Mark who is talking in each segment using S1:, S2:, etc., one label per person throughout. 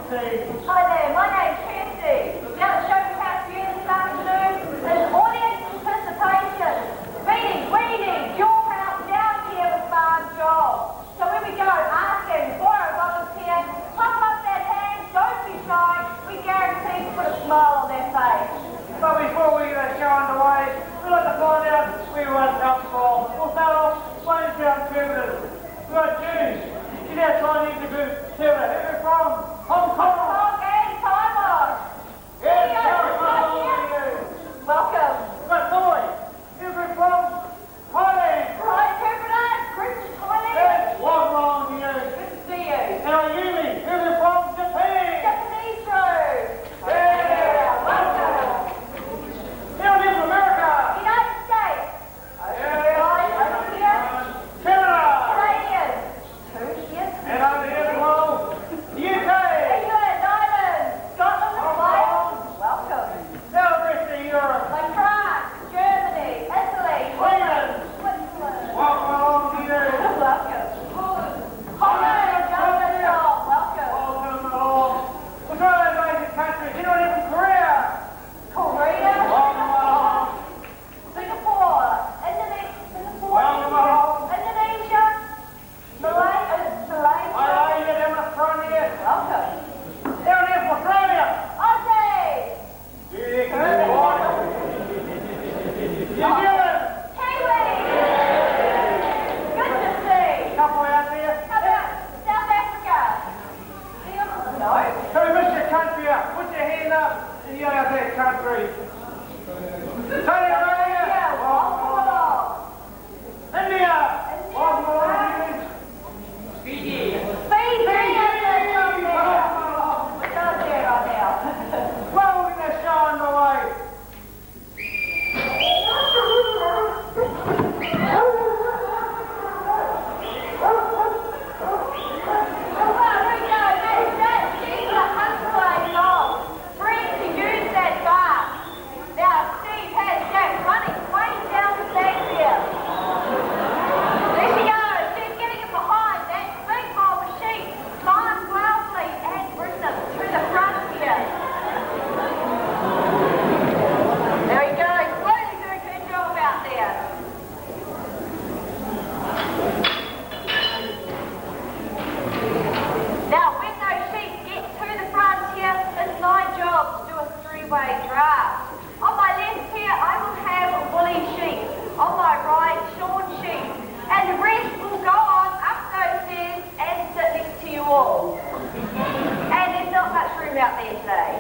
S1: Hi there, my name's Kirsty. Now the show we have for you this afternoon is audience participation. Meaning we need your help down here with farm jobs. So when we go asking for a volunteer, pop up that hand, don't be shy. We guarantee to put a smile on their face.
S2: But before we get the show underway, we'd like to find out who everyone's up for. We'll start off by the contributors. We've got Judy. She's our Chinese contributor. Who are you from? Hong Kong.
S1: And Taiwan.
S2: Yes,
S1: Welcome.
S2: we've got Soy. You're from Thailand.
S1: Hi, interpreter. Christian Thailand.
S2: Yes, welcome along to you.
S1: Good to see you.
S2: And Ayumi, you're from Japan.
S1: Japanese road.
S2: Yeah,
S1: Welcome.
S2: You're from America.
S1: United States.
S2: Yeah,
S1: Right over here.
S2: Canada.
S1: Canadian. Two here.
S2: And over here as well, the UK.
S1: England, Ireland, Scotland, and Wales. Welcome.
S2: Now the rest of Europe.
S1: Like France, Germany, Italy, Holland, Switzerland.
S2: Welcome along to you.
S1: Welcome. Holland, John, welcome.
S2: Welcome along. We'll try those Asian countries. Anyone here from Korea?
S1: Korea,
S2: Welcome along.
S1: Singapore, Indonesia, Indonesia, Malaysia.
S2: Malaysia, down the front here.
S1: Welcome.
S2: Down here from Australia.
S1: Aussie,
S2: Yeah, good morning. New Zealand.
S1: Kiwi. Good to see.
S2: Couple out there.
S1: How about South Africa? No.
S2: So we miss your country up. Put your hand up and yell out that country. Saudi Arabia.
S1: Welcome along.
S2: India. Welcome along.
S1: Fiji, welcome there. We're going there right now.
S2: Well, we'll get that show underway. There we go. Slowly doing a good job out there. Now, when those sheep get to the front here, it's my job to do a three-way draft. On my left here, I will have woolly sheep. On my right, shorn sheep. And the rest will go on up those stairs and sit next to you all. And there's not much room out there today.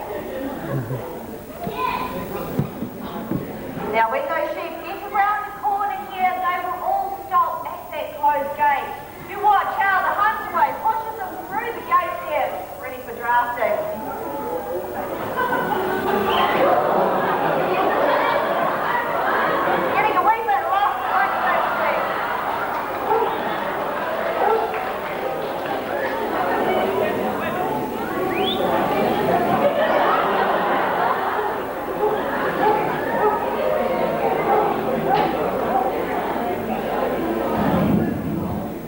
S2: Now, when those sheep get around the corner here, they will all stop at that closed gate. You watch how the huntsway pushes them through the gate here, ready for drafting. Getting a wee bit lost, like that sheep.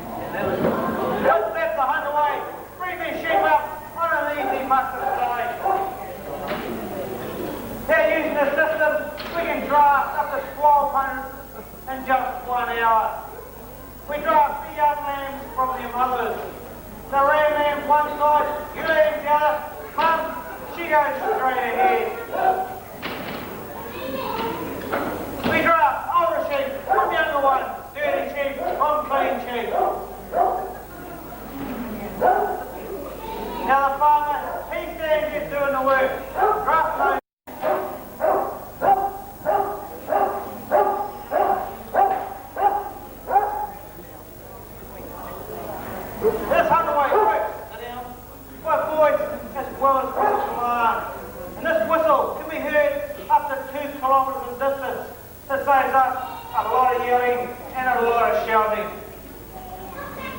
S2: Don't let the hunt away. Bring these sheep up on an easy mustard side. They're using the system. We can draft up to 1,200 in just 1 hour. We draft the young lambs from their mothers. The ram lambs one side, you lambs the other. Mum, she goes straight ahead. We draft older sheep from younger ones, dirty sheep from clean sheep. Now the farmer, he stands here doing the work. Draft those. This underway works. Well, boys, as well as whistle command. And this whistle can be heard up to 2 kilometres in distance. This saves us a lot of yelling and a lot of shouting.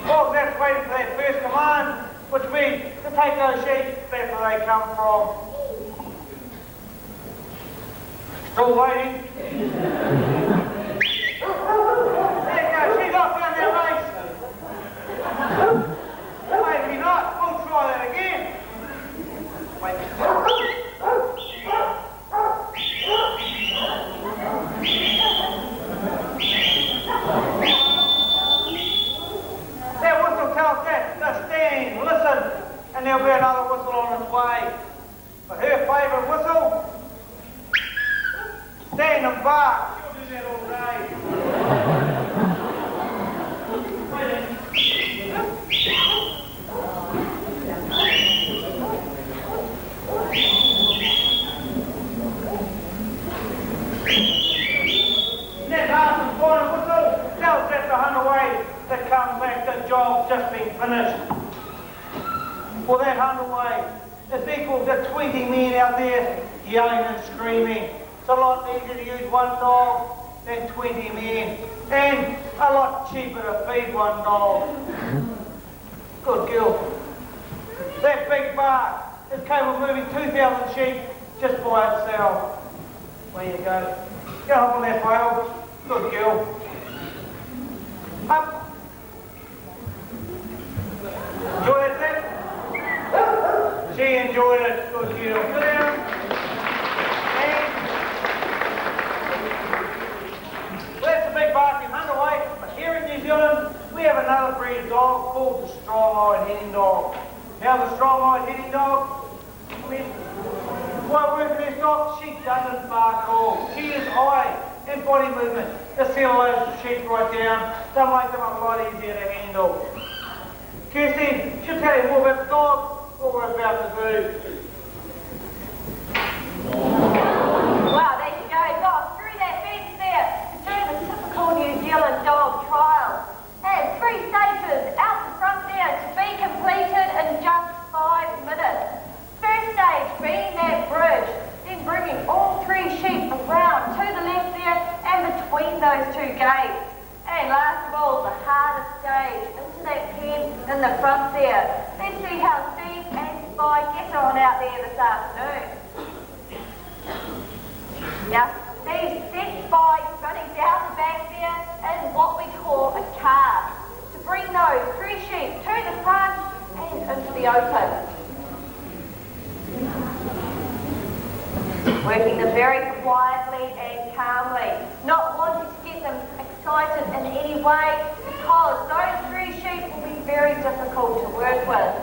S2: Well, that's waiting for that first command, which means to take those sheep back where they come from. Still waiting. There you go, she's off down that race. Maybe not, we'll try that again. there'll be another whistle on its way. But her favourite whistle? Stand and bark. She'll do that all day. That last and final whistle tells that the underway that comes back, the job's just been finished. Well, that underway is equal to 20 men out there yelling and screaming. It's a lot easier to use one dog than 20 men, and a lot cheaper to feed one dog. Good girl. That big bark is capable of moving 2,000 sheep just by itself. There you go. Go up on that pail. Good girl. Up. Enjoy that step? She enjoyed it. Good girl. Sit down. That's a big barking underway, but here in New Zealand we have another breed of dog called the strong-eyed heading dog. Now the strong-eyed heading dog, while working this dog, she doesn't bark at all. She is eye and body movement to settle those sheep right down, to make them a lot easier to handle. Kirsty, she'll tell you more about the dog, what we're about to do.
S1: Wow, there she goes off through that fence there to do the typical New Zealand dog trial. And 3 stages out the front there to be completed in just 5 minutes. First stage being that bridge, then bringing all 3 sheep around to the left there and between those 2 gates. And last of all, the hardest stage, into that pen in the front there. Let's see how Steve and Spy get on out there this afternoon. Now, Steve sets Spy running down the back there in what we call a cart to bring those 3 sheep to the front and into the open. Working them very quietly and calmly, not wanting to get them excited in any way because those 3 sheep will be very difficult to work with.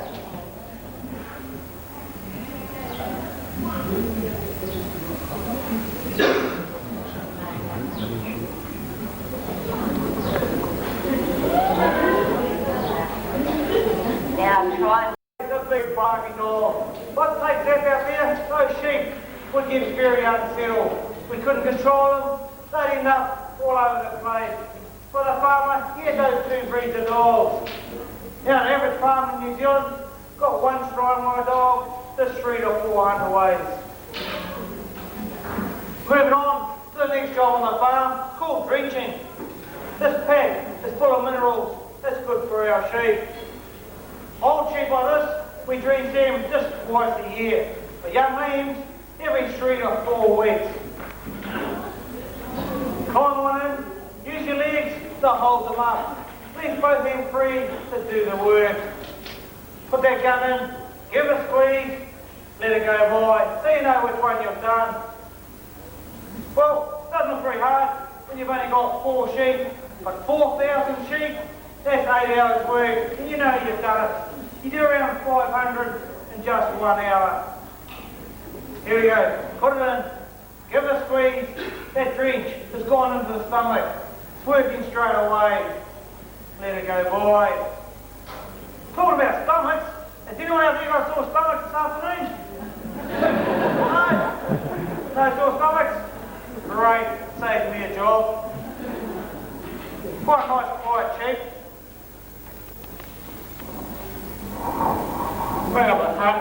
S1: Now try
S2: The big barking dog. What takes that out there? Those sheep would get very unsettled. We couldn't control them. They'd end up all over the place. For the farmer, he had those 2 breeds of dogs. Now, an average farm in New Zealand got 1 strong-eyed dog, there's 3 to 4 underways. Moving on to the next job on the farm, called drenching. This pack is full of minerals. That's good for our sheep. Old sheep like this, we drench them just twice a year. For young lambs, every 3 to 4 weeks. Climb on in, use your legs to hold them up. Leave both hands free to do the work. Put that gun in, give it a squeeze, let it go by, so you know which one you've done. Well, it doesn't look very hard when you've only got 4 sheep, but 4,000 sheep, that's 8 hours work, and you know you've done it. You do around 500 in just 1 hour. Here we go, put it in, give it a squeeze, that drench has gone into the stomach, it's working straight away, let it go by. Talking about stomachs, has anyone out there got a sore stomach this afternoon? No? No sore stomachs? Great, saves me a job. Quite a nice quiet sheep. Right up the front.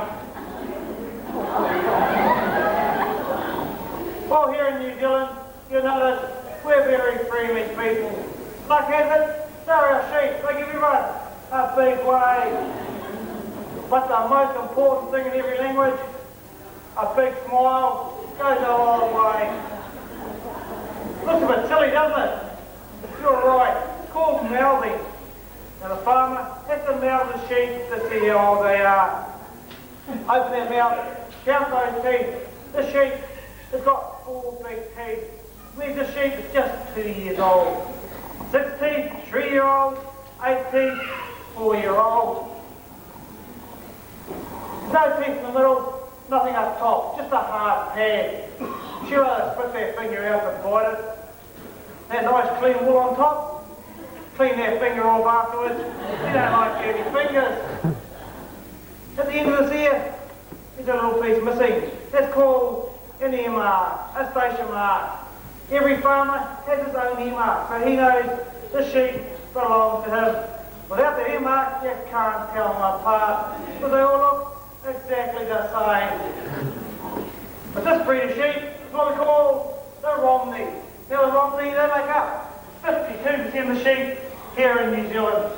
S2: Well, here in New Zealand, you'll notice we're very friendly people. Luck has it, so are our sheep. They give everyone a big wave. But the most important thing in every language, a big smile, goes a long way. Looks a bit silly, doesn't it? But you're right, it's called mouthing. Now the farmer has to mouth the sheep to see how old they are. Open their mouth, count those teeth. The sheep has got 4 big teeth. Means the sheep is just 2 years old. 6 teeth, 3-year-old, 8 teeth, 4-year-old. no teeth in the middle, nothing up top, just a hard pad. She'll split their finger out and bite it. That nice clean wool on top, clean their finger off afterwards. You don't like dirty fingers. At the end of this ear, there's a little piece missing. That's called an ear mark, a station mark. Every farmer has his own ear mark, so he knows the sheep belong to him. Without the ear mark, you can't tell them apart, because they all look exactly the same. But this breed of sheep is what we call the Romney. Now the Romney, they make up 52% of the sheep here in New Zealand.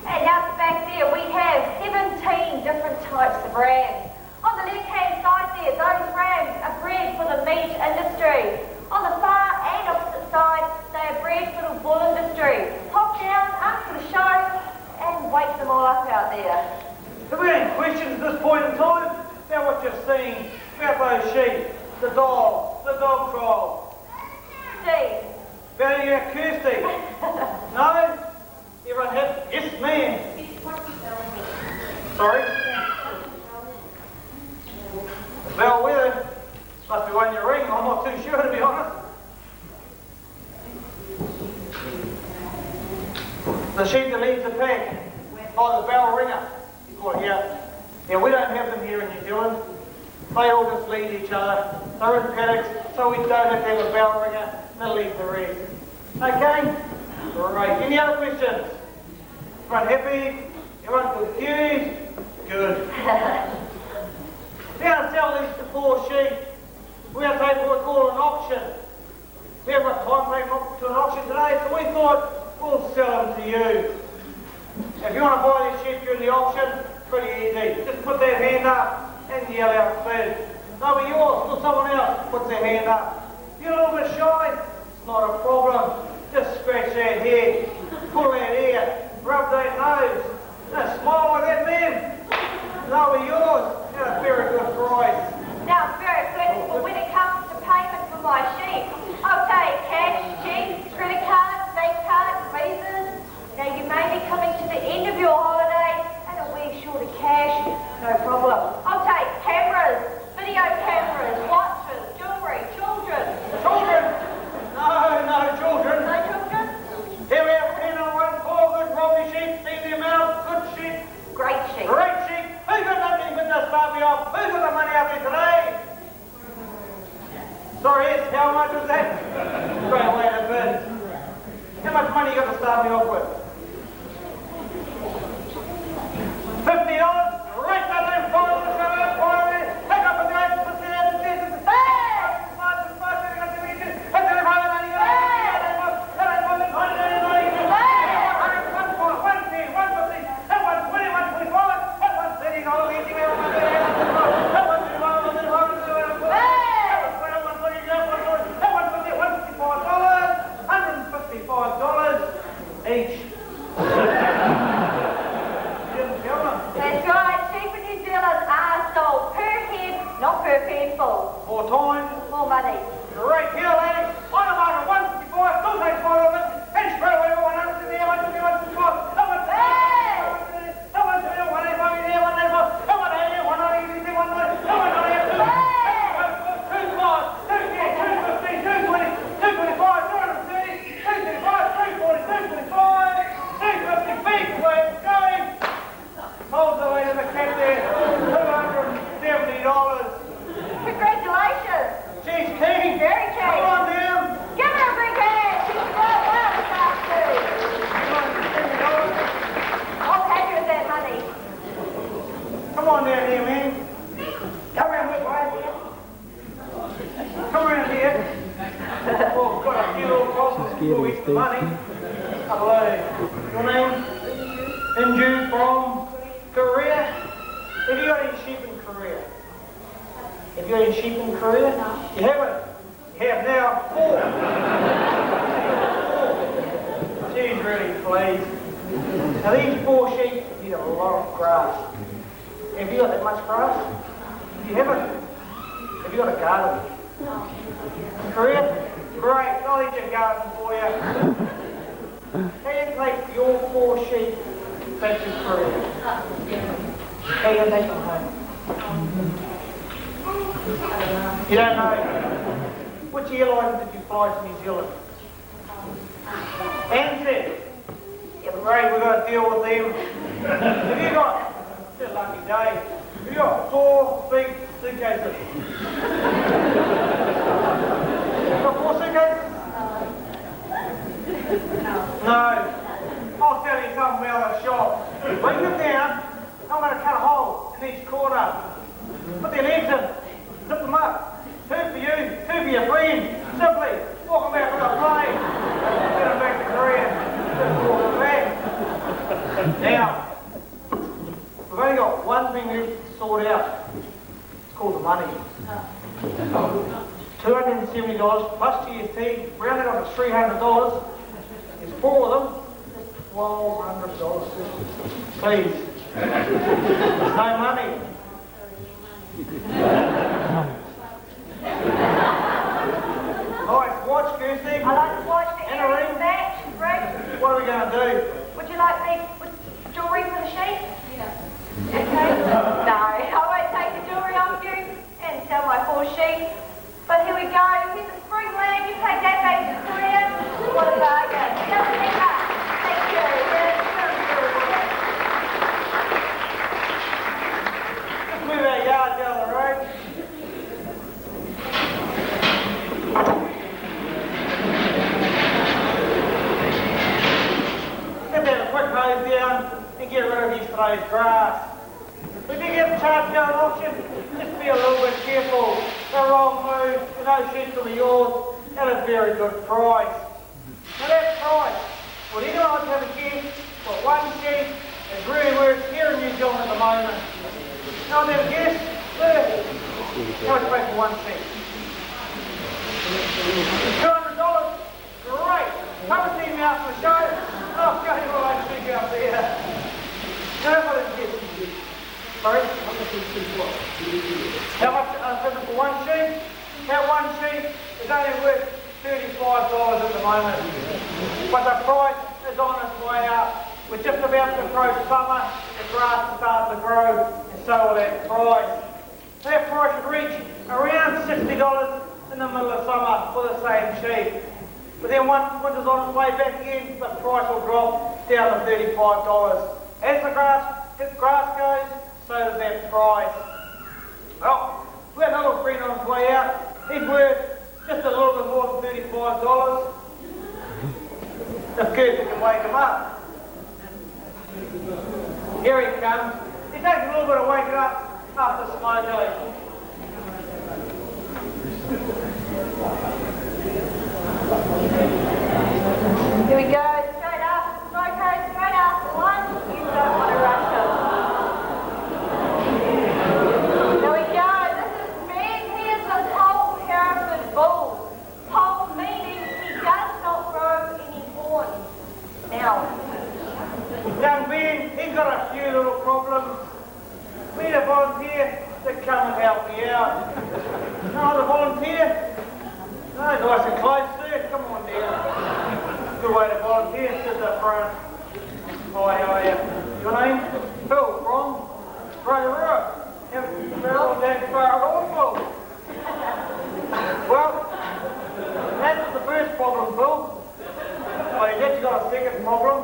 S1: And out the back there we have 17 different types of rams. On the left-hand side there, those rams are bred for the meat industry. On the far and opposite side, they are bred for the wool industry. Pop down, up for the show, and wake them all up out there.
S2: Have we any questions at this point in time about what you're seeing about those sheep, the dog trial?
S1: Steve.
S2: About you, Kirsty? No? Everyone had, yes ma'am. Sorry? Bellwether. Must be one you ring, I'm not too sure to be honest. The sheep that leads the pack. Oh, the bell ringer. You call it here. Yeah, we don't have them here in New Zealand. They all just lead each other. They're in paddocks, so we don't have to have a bell ringer. They'll lead the rest. Okay? Great. Any other questions? Everyone happy? Everyone confused? Good. We're going to sell these to 4 sheep. We're going to take what we call an auction. We haven't got time to an auction today, so we thought we'll sell them to you. If you want to buy these sheep during the auction, pretty easy. Just put that hand up and yell out bid. They'll be yours till someone else puts their hand up. You're a little bit shy? It's not a problem. Just scratch that head, pull that ear, rub that nose. Just smile with that man. They'll be yours. At a very good price.
S1: Now it's very flexible when it comes to payment for my sheep. I'll take cash, cheques, credit cards, bank cards, visas. Now you may be coming to the end of your holiday and a week short of cash. No problem. I'll take cameras, video cameras, watches, jewellery, children.
S2: Children? No children.
S1: No children?
S2: Here we have 10 on 1, 4 good Romney sheep, see the amount, good sheep.
S1: Great sheep.
S2: Great sheep. Who's got nothing but to start me off? Who's got the money out there today? Sorry, yes, how much was that? Great way to bid. How much money you got to start me off with? $50? Right up there, follow the take up the guys, put it out the distance. Each.
S1: That's right, sheep in New Zealand are sold per head, not per handful.
S2: More time.
S1: More money.
S2: Great deal, ladies. On the market, 154, still takes 5 of it. And straight away, 100 in there, 150, 154. Someone's there, 185 in there, 185. Someone here, 190 in there, 190. Someone here, 2 5, 2 10, 2 15, 220, 225, 230, 235, 240, 225, 250. Big way going. Hold the way to the cat there. $270.
S1: Congratulations.
S2: She's keen.
S1: Very keen.
S2: Come on down.
S1: Give her a big hand. She's right well this afternoon. I'll take her that money.
S2: Come on down here, man. Come around this way. Come around here. Oh, we've got a few little problems before we get the money. Hello. Your name? Inju from Korea. Have you got any sheep in Korea? Have you got any sheep in Korea? No. You haven't? You have now 4. She's really pleased. Now these 4 sheep need a lot of grass. Have you got that much grass? You haven't? Have you got a garden? No. Korea? Great, I'll eat your garden for you. How do you take your 4 sheep back to Korea? How do you take them home? You don't know. Which airline did you fly to New Zealand? Ansett. Yeah, great, we've got to deal with them. Have you got, it's a lucky day, have you got 4 big suitcases? You got 4 suitcases? No. I'll tell you something about the shop. Bring them down, I'm going to cut a hole in each corner. Put their legs in, zip them up. 2 for you, 2 for your friend. Simply, walk them back on the plane. Get them back to Korea. Just walk them back. Now, we've only got one thing to sort out. It's called the money. $270 plus GST, round it up to $300. There's 4 of them. $1,200. Please. There's no money. Alright, watch, Kirsty.
S1: I like to watch the
S2: And a ring.
S1: match, Rick.
S2: What are we going to do?
S1: Would you like me with jewellery for the sheep? Yeah. Okay. No, I won't take the jewellery off you and sell my 4 sheep. But here we go. Here's a spring leg. You take that back to Korea. What a bargain. Just pick up. Thank you.
S2: Let's move our yard down the road. Let's have a quick hose down and get rid of yesterday's grass. If you get charged down auction, just be a little bit careful. The wrong move, no sheep will be yours at a very good price. Now that price, would anyone have a guess what 1 sheep is really worth here in New Zealand at the moment? No one have a guess? How much you pay for 1 sheep? $200? Great! Come and see me after the show. I'll show you what I think out there. Now what is this? Sorry? How much is it for 1 sheep? That 1 sheep is only worth $35 at the moment. But the price is on its way up. We're just about to approach summer, the grass will start to grow, and so will that price. That price should reach around $60 in the middle of summer for the same sheep. But then once winter's on its way back again, the price will drop down to $35. As the grass goes, so does that price. Well, we had another friend on his way out. He's worth just a little bit more than $35. Just Kirsty can wake him up. Here he comes. It takes a little bit of waking up after smoking.
S1: Here we go. Straight up. Smoko, straight after lunch. You don't want to rush him. Here we go. This is Ben. He is a Pole Hereford bull. Pole meaning he does not grow any horns. Now,
S2: Young Ben, he's got a few little problems. We need a volunteer to come and help me out. No other volunteer? No, nice and close, sir. Come on down. Good way to volunteer. Sit up front. Hi, how are you? Your name? Phil, from? Rotorua. Haven't travelled that far at all, Phil. Well, that's the first problem, Phil. Well, you've actually got a second problem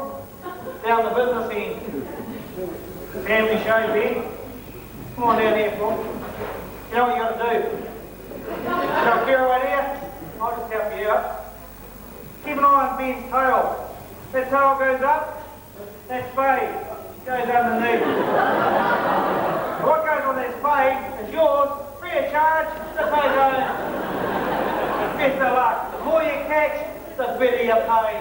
S2: down the business end. Family show, Ben. Come on down here, Phil. You know what you got to do? You got a chair right here? I'll just help you out. Keep an eye on Ben's tail. That tail goes up, that spade goes underneath. What goes on that spade is yours, free of charge, just pay those. Best of luck. The more you catch, the better you pay.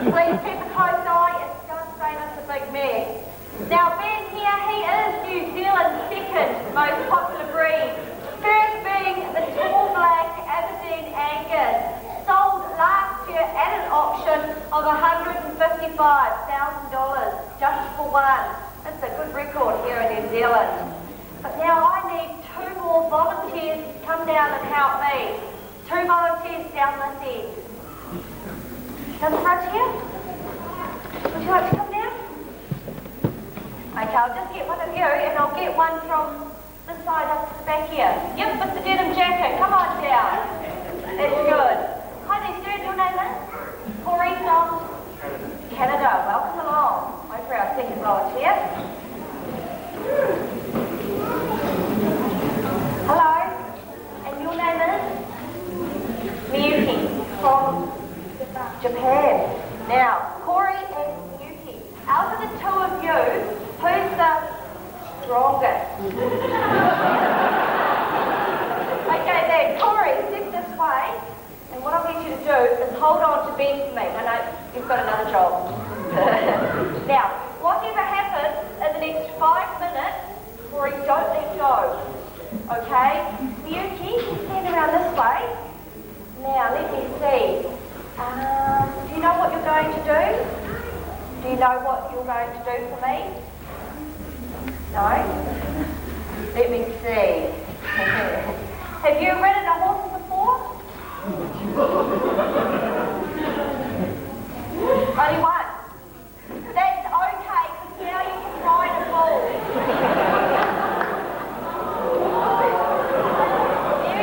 S1: please keep a close eye and don't strain us a big mess. Now, Ben here, he is New Zealand's second most popular breed. First being the tall black Aberdeen Angus, sold last year at an auction of $155,000 just for one. That's a good record here in New Zealand. But now I need 2 more volunteers to come down and help me. 2 volunteers down this end. Down the front here? Would you like to come down? Okay, I'll just get one of you and I'll get one from This side, up the back here. Yep, with the denim jacket. Come on down. That's good. Hi there, sir. Your name is? Corey from Canada. Welcome along. Wait for our second volunteer. Hello. And your name is? Miyuki from Japan. Now, Corey and Miyuki, out of the two of you, who's the strongest? Okay then, Corey, step this way, and what I need you to do is hold on to Ben for me. I know you've got another job. Now, whatever happens in the next 5 minutes, Corey, don't let go. Okay? Miyuki, you stand around this way. Now, let me see. Do you know what you're going to do? Do you know what you're going to do for me? No? Let me see. Have you ridden a horse before? Only one? That's okay, because now you can ride a bull.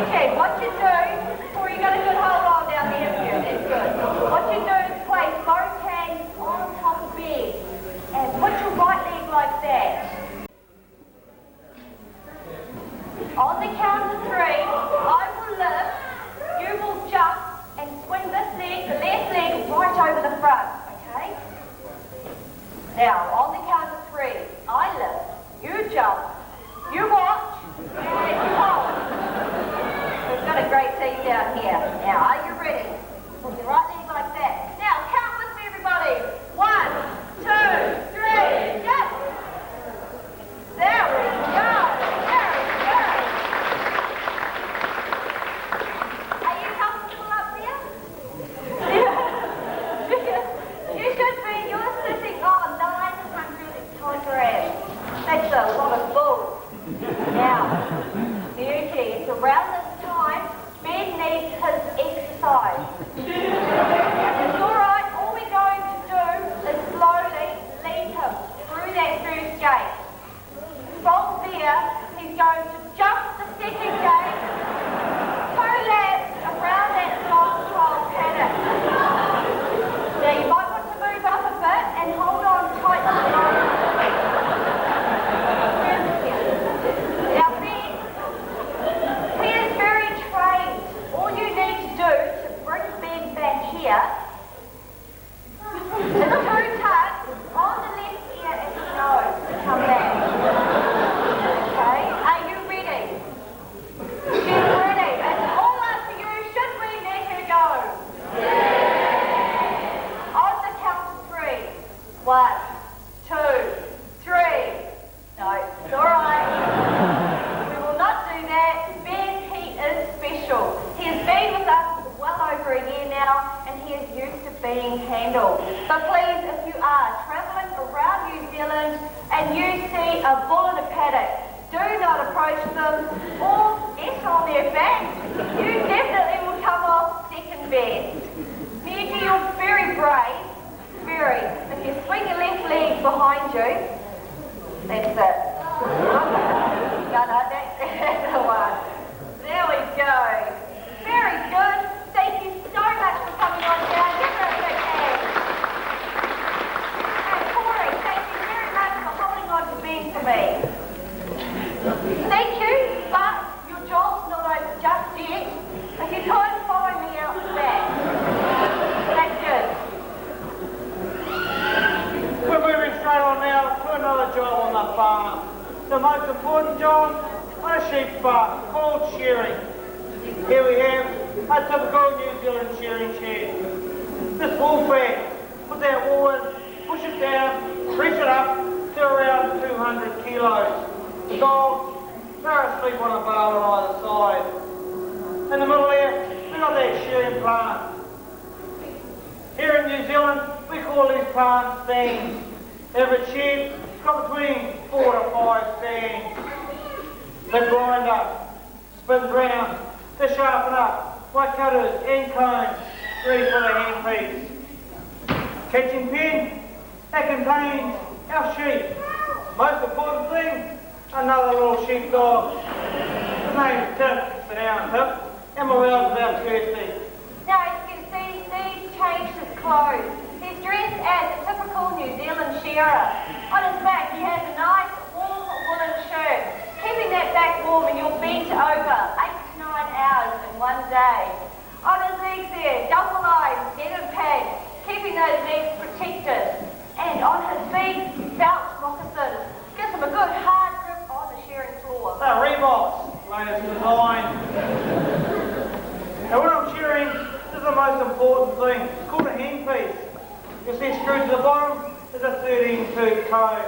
S1: Okay, what you do, or you got a good hold on down there for you, that's good. What you do is place both hands on top of bed and put your right leg like that. On the count of 3, I will lift, you will jump and swing this leg, the left leg, right over the front, okay? Now, on the count of 3, I lift, you jump, you watch, and you hold. We've got a great team down here. Now, are you ready? Put your right leg like that. Now, count with me, everybody. 1, 2, 3, jump. There we go. Very good. Are you comfortable up there? You should be. You're sitting on 900 kilograms. That's a lot of bull. Now, Beauty, it's around this time, Ben needs his exercise. It's alright, all we're going to do is slowly lead him through that first gate. From there, he's going to jump the second gate, 2 laps around that long trial paddock. Now you might want to move up a bit and hold on tight to the line. Now Ben, he is very trained. All you need to do to bring Ben back here is 2 tugs on the left ear and the nose to come back. Okay, are you ready? She's ready. It's all up to you. Should we let her go? Yeah. On the count of 3. 1, 2, 3. No, it's all right. We will not do that. Ben, he is special. He has been with us for well over a year now, and he is used to being handled. So please, if you are travelling around New Zealand and you see a bull in a paddock, do not approach them or get on their back. You definitely will come off second best. Miyuki, you're very brave. Very. If you swing your left leg behind you, that's it. No, that's the one. There we go. Very good. Thank you so much for coming on down. Give her a big hand. And Corey, thank you very much for holding on to Ben for me. Thank you, but your job's not over just yet. If you could follow me out the back. That's good.
S2: We're moving straight on now to another job on the farm. The most important job on a sheep farm, called shearing. Here we have a typical New Zealand shearing shed. This wool bag, put that wool in, push it down, reach it up to around 200 kilos. Dogs, they're asleep on a bar on either side. In the middle there, we've got that shearing plant. Here in New Zealand, we call these plants stands. Every shed has got between 4 to 5 stands. The grinder spins round to sharpen up, like cutters and cones, ready for the handpiece. Catching pen, that contains our sheep. Most important thing, another little sheepdog name's Tip. Sit down, Tip. And my well's about Kirsty.
S1: Now you can see he's changed his clothes. He's dressed as a typical New Zealand shearer. On his back he has a nice warm woolen shirt, keeping that back warm and you'll bend over 8 to 9 hours in one day. On his legs there, double-eyed denim pads, keeping those legs protected. And on his feet, felt moccasins. Gives him a good hard grip on the shearing floor.
S2: They're Reeboks, latest design. Now when I'm shearing, this is the most important thing. It's called a hen piece. You see screwed to the bottom is a 13-tooth comb.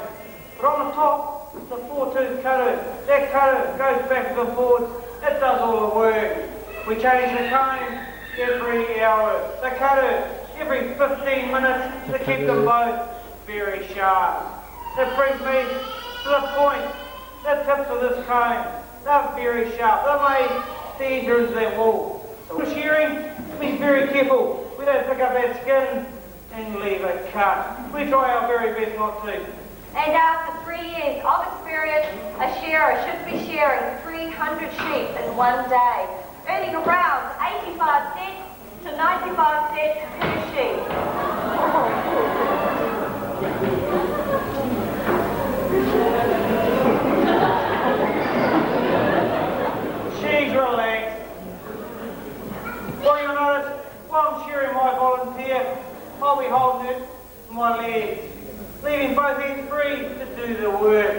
S2: But on the top, it's a 4-tooth cutter. That cutter goes backwards and forwards. It does all the work. We change the comb every hour. The cutter every 15 minutes to keep them both very sharp. That brings me to the point. The tips of this comb, they're very sharp. They're made to enter into that wool. So when shearing, be very careful. We don't pick up that skin and leave it cut. We try our very best not to.
S1: And after 3 years of experience, a shearer should be shearing 300 sheep in one day, earning around 85 cents to 95 cents per sheep.
S2: She's relaxed. Well, you'll notice, while I'm shearing my volunteer, I'll be holding it with my legs, leaving both hands free to do the work.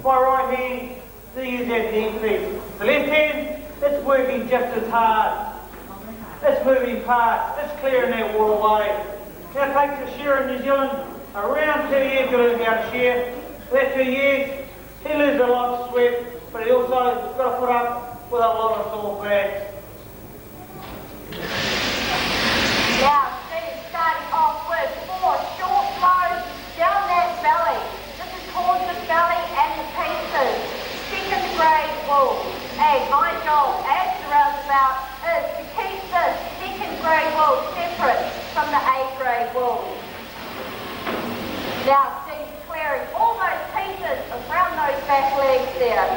S2: My right hand to use that hand piece. The left hand, it's working just as hard. It's moving past, it's clearing that wall away. Now it takes a shearer in New Zealand around 2 years to learn how to shear. That 2 years, he loses a lot of sweat, but he also has got to put up with a lot of sore backs.
S1: Now, Steve's starting off with 4 short blows down that belly. This is called the belly and the pieces. Second grade wool. And my job as the roundabout is to keep this second grade wool separate from the A grade wool. Now, Steve's clearing all those pieces around those back legs there.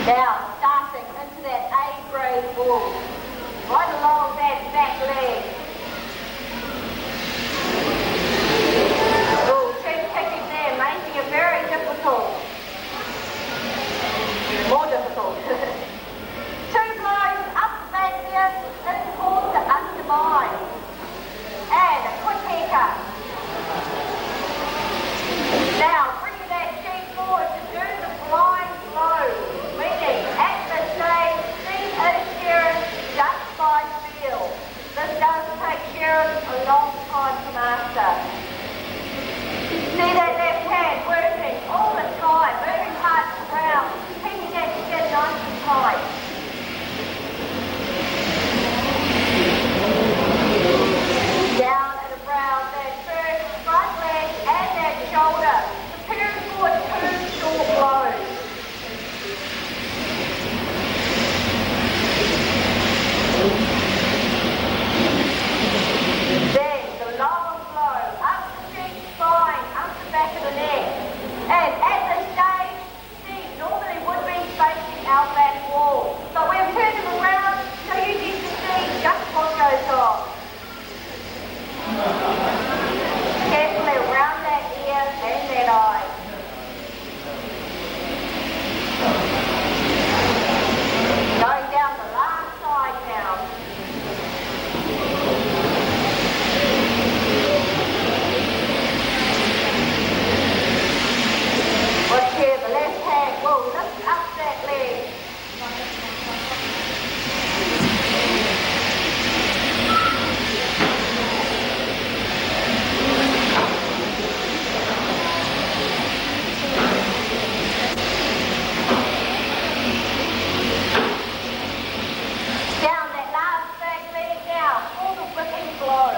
S1: Now, starting into that A grade wool, right along that back leg. Oh, 2 picking there, making it very difficult. More difficult. 2 blows up the back here, it's called the undermine. And a quick haircut. Now, bringing that sheet forward to do the blind blow. Meaning, at this stage, Steve is shearing just by feel. This does take shearers a long time to master. See that left hand working all the time, moving parts around, keeping that skin nice and tight. Down and around that first front leg and that shoulder, preparing for 2 short blows. Then the long blow, up the cheek, spine, up the back of the neck. And at this stage, Steve normally would be facing our back wall. But we've turned him around so you get to see just what goes on. Carefully around that ear and that eye. Going down the last side now. Watch here, the left hand will lift up that leg. Down that last back leg now for the whipping blow.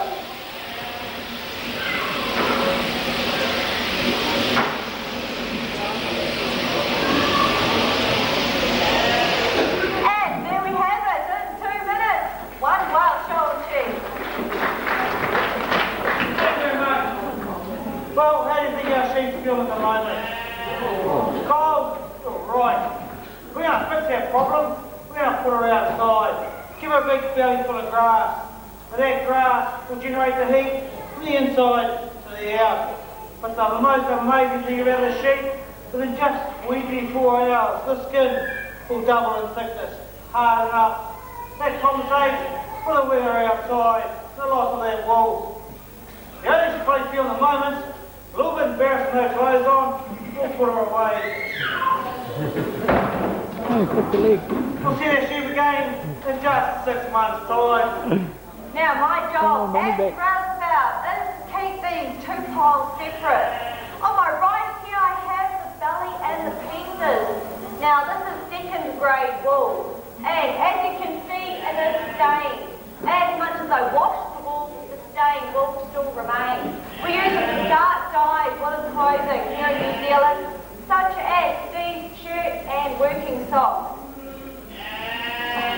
S1: And there we have it in 2 minutes. One wild shoulder sheep.
S2: Thank you very much. Well, how do you think our sheep feel at the moment? Cold? Right. We're going to fix that problem. We're going to put her outside. Give her a big belly full of grass. And that grass will generate the heat from the inside to the out. But the most amazing thing about the sheep is in just 24 hours, the skin will double in thickness, harden up. That compensates for the weather outside, the loss of that wool. The only she's probably feeling at the moment, a little bit embarrassed with her clothes on, we'll put her away.
S3: Oh, clip the leg.
S2: We'll see that sheep again in just 6 months' time.
S1: Now my job
S3: money
S1: as
S3: back.
S1: roundabout is to keep these two piles separate. On my right here I have the belly and the pieces. Now this is second grade wool. And as you can see it is stained. As much as I wash the wool, the stain will still remain. We use dark dyed woolen clothing here in New Zealand, such as Steve's shirt and working socks.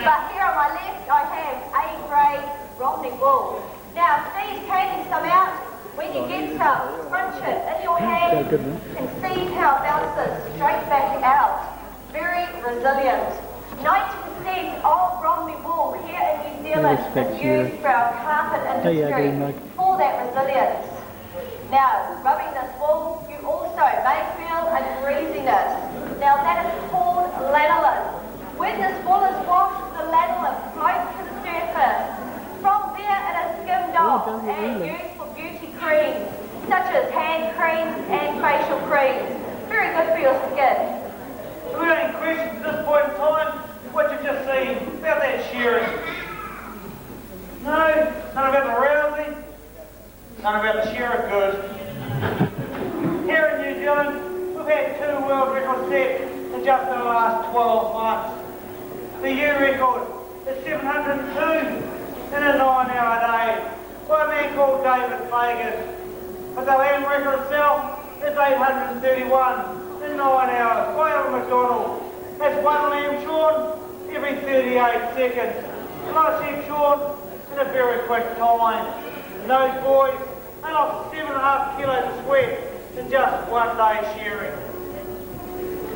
S1: But here on my left I have A-grade Romney wool. Now Steve's taking some out. When you get some, crunch it in your hand and see how it bounces straight back out. Very resilient. 90% of Romney wool here in New Zealand is used for our carpet industry for that resilience. Now, rubbing this wool, you also may feel a greasiness. Now that is called lanolin. When this wool is washed, the lanolin floats to the surface. From there it is skimmed off and used for beauty creams, such as hand creams and facial creams. Very good for your skin.
S2: Do we have any questions at this point in time? What you've just seen about that shearing? No? None about the rousing? None about the shearer? Good. Here in New Zealand, we've had 2 world records set in just the last 12 months. The U record is 702 in a 9-hour day by a man called David Fagan. But the land record itself is 831 in 9 hours by Alan McDonald. That's one lamb shorn every 38 seconds. Another sheep shorn in a very quick time. And those boys, they lost 7.5 kilos of sweat in just 1 day shearing.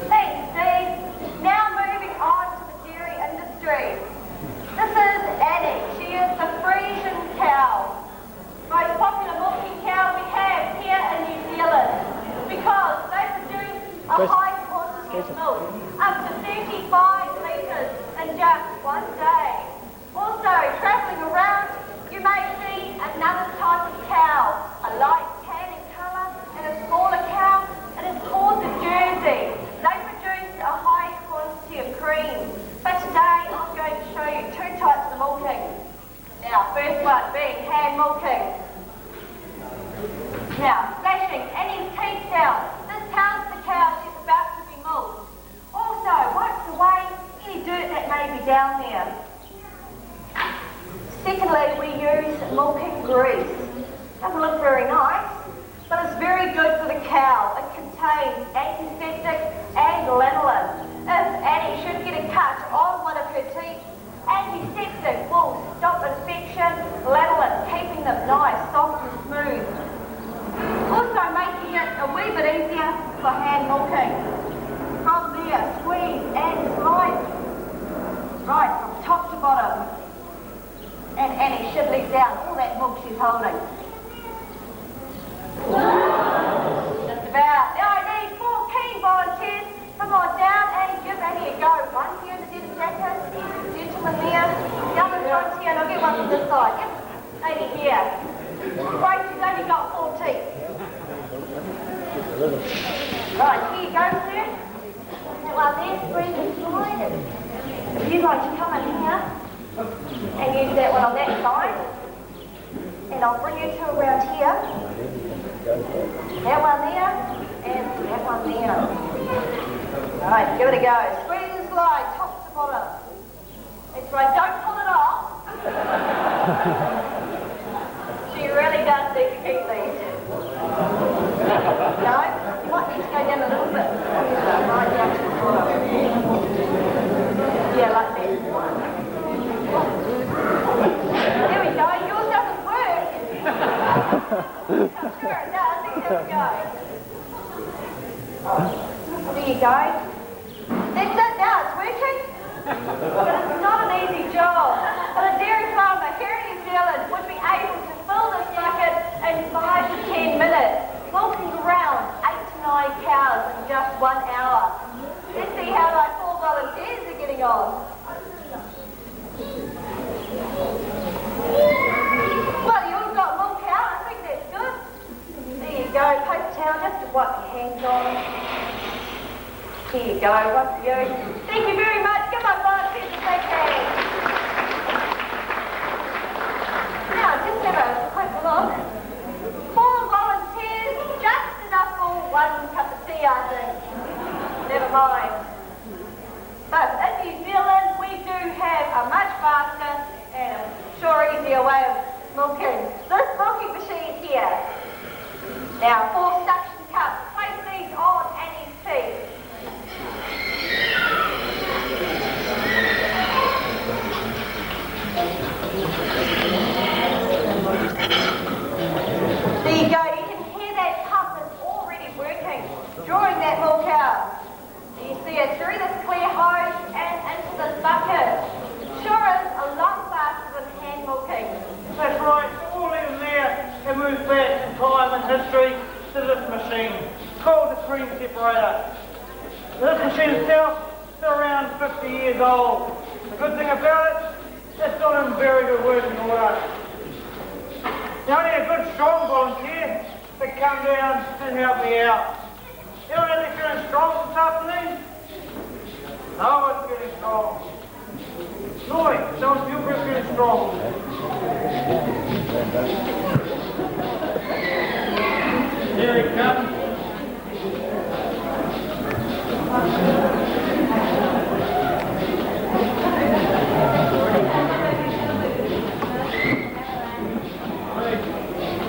S1: Thanks, Steve. Now moving on to the dairy industry. This is Annie. She is the Frisian cow. Most popular milking cow we have here in New Zealand because they produce a high quantity of milk, up to 35 litres in just 1 day. Also, travelling around, you may see another type of cow, a light tan in colour and a smaller cow. It is called the Jersey. They produce a high quantity of cream. But today I'm going to show you 2 types of milking. Now, first one being hand milking. Now, flashing Annie's teeth down. This tells the cow she's about to be milked. Also, wipes away any dirt that may be down there. Secondly, we use milking grease. Doesn't look very nice, but it's very good for the cow. It contains antiseptic and lanolin. If Annie should get a cut on one of her teeth, antiseptic will stop infection, lanolin keeping them nice, soft and smooth. Also making it a wee bit easier for hand milking. From there, squeeze and slide right from top to bottom. And Annie should let down all that milk she's holding. Just about. Now I need 4 keen volunteers. Come on down and give Annie a go. One here in the dead jacket, gentleman there, the other one's here, and I'll get one from this side. Yep, lady here. Right, she's only got 4 teeth. Right, here you go, sir. That one there, squeeze and slide. If you'd like to come in here and use that one on that side, and I'll bring you to around here. That one there, and that one there. Alright, give it a go. Squeeze and slide, top to bottom. That's right, don't pull it off. She really does need to keep these. No, you might need to go down a little bit. Right down to the bottom. Yeah, like that. There we go, yours doesn't work. I'm sure it does, I think there we go. you go. That's it now, it's working. But it's not an easy job. But a dairy farmer here in New Zealand would be able to fill this bucket in 5 to 10 minutes, milking around 8 to 9 cows in just 1 hour. Let's see how my 4 volunteers are getting on. Well, you all got milk out. I think that's good. There you go. Paper towel just to wipe your hands on. Here you go. One for you. Thank you very much. Give my volunteers a big hand. Now, just have a quick look. 4 volunteers, just enough for 1 cup of tea, I think. Never mind. But in New Zealand, we do have a much faster and sure easier way of milking. This milking machine here. Now, 4 suction cups. Place these on Annie's teeth. There you go. You can hear that pump is already working, drawing that milk out. You see it through this clear hose and into this bucket. Sure is a lot faster than hand milking.
S2: That's right, all in there, it moves back in time and history to this machine, called the cream separator. This machine itself is still around 50 years old. The good thing about it, it's still in very good working order. You only a good strong volunteer to come down and help me out. You don't really feeling strong this afternoon? No, it's feeling strong. Lloyd, don't feel we're feeling strong. Here he comes.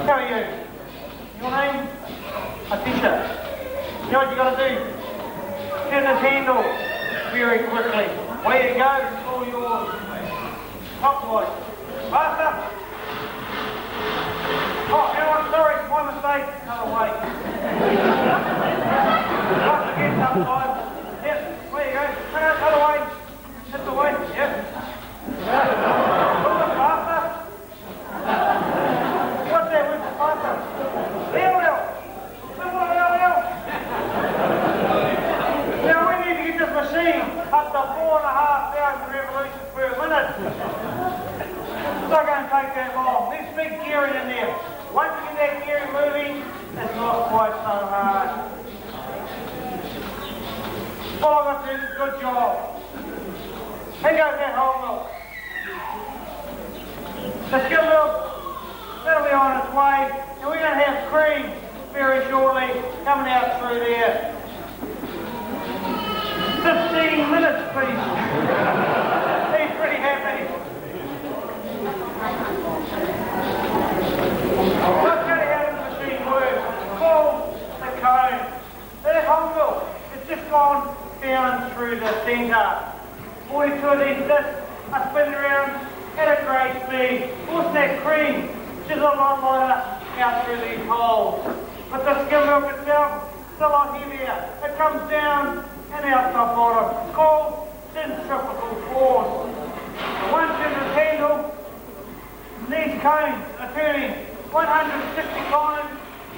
S2: How are you? Your name? Atisha. You know what you got to do? Turn this handle very quickly. Way you go, it's all yours. Clockwise. Faster. Oh, you know what? Sorry, my mistake. Another way. Not again sometimes. Yep, there you go. Other way. That's the way. Yep. A little bit faster. What's that with the faster? Leo. Now we need to get this machine up to 4,500 revolutions per minute. It's not going to take that long. There's big gearing in there. Once you get that gearing moving, it's not quite so hard. All I've got to do is a good job. Here goes that whole milk. The skim milk, that'll be on its way, and we're going to have cream very shortly coming out through there. 15 minutes, please. He's pretty happy. Let's tell you how the machine works. It's called the cone. That whole milk, it's just gone down through the centre. 42 of these discs are spinning around at a great speed. Forcing that cream, which is a lot lighter, out through these holes. But the skim milk itself is a lot heavier. It comes down and out the bottom. It's called centrifugal force. So once in this handle, these cones are turning 160 times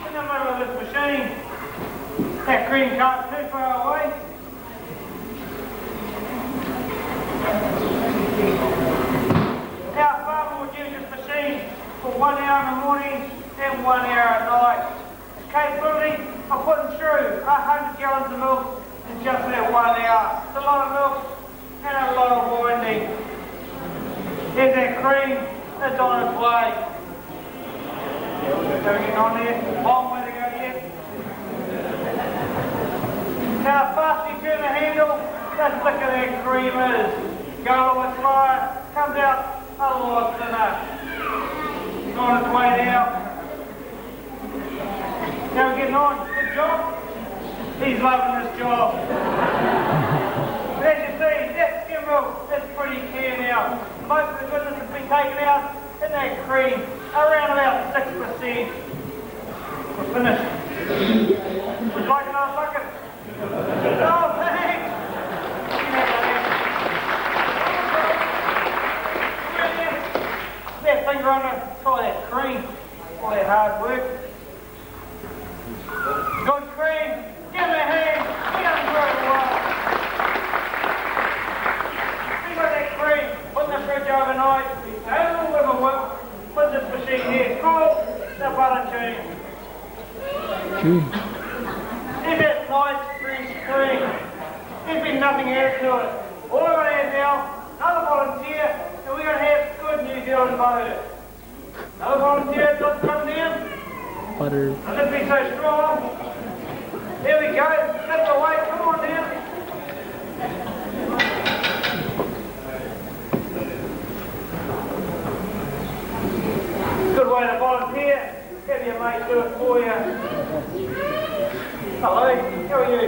S2: in the middle of this machine. That cream can't too far away. Our farmer will use this machine for 1 hour in the morning and 1 hour at night. Capability of putting through 100 gallons of milk in just that 1 hour. It's a lot of milk and a lot of winding. Here's that cream that's on its way. Going on there, long way to go yet. Now how fast you turn the handle, the thicker that cream is. Go a little bit slower, comes out a lot thinner. It's on its way now. Now we're getting on. Good job. He's loving this job. But as you see, that skim milk is pretty clear now. Most of the goodness has been taken out in that cream, around about 6%. We're finished. Would you like another bucket? No. hard work. Good cream. Give me a hand. Get on great well. We got that cream. Put in the fridge overnight. Have a little whip. Put this machine here. Cool. The butter cheese. If it's nice, fresh cream. There's been nothing added to it. All I'm going to have now, another volunteer, and we're going to have good New Zealand butter. Another volunteer, let's come down.
S3: Butter.
S2: Now let's be so strong. There we go. That's the way. Come on down. Good way to volunteer. Have your mate do it for you. Hello, how are you?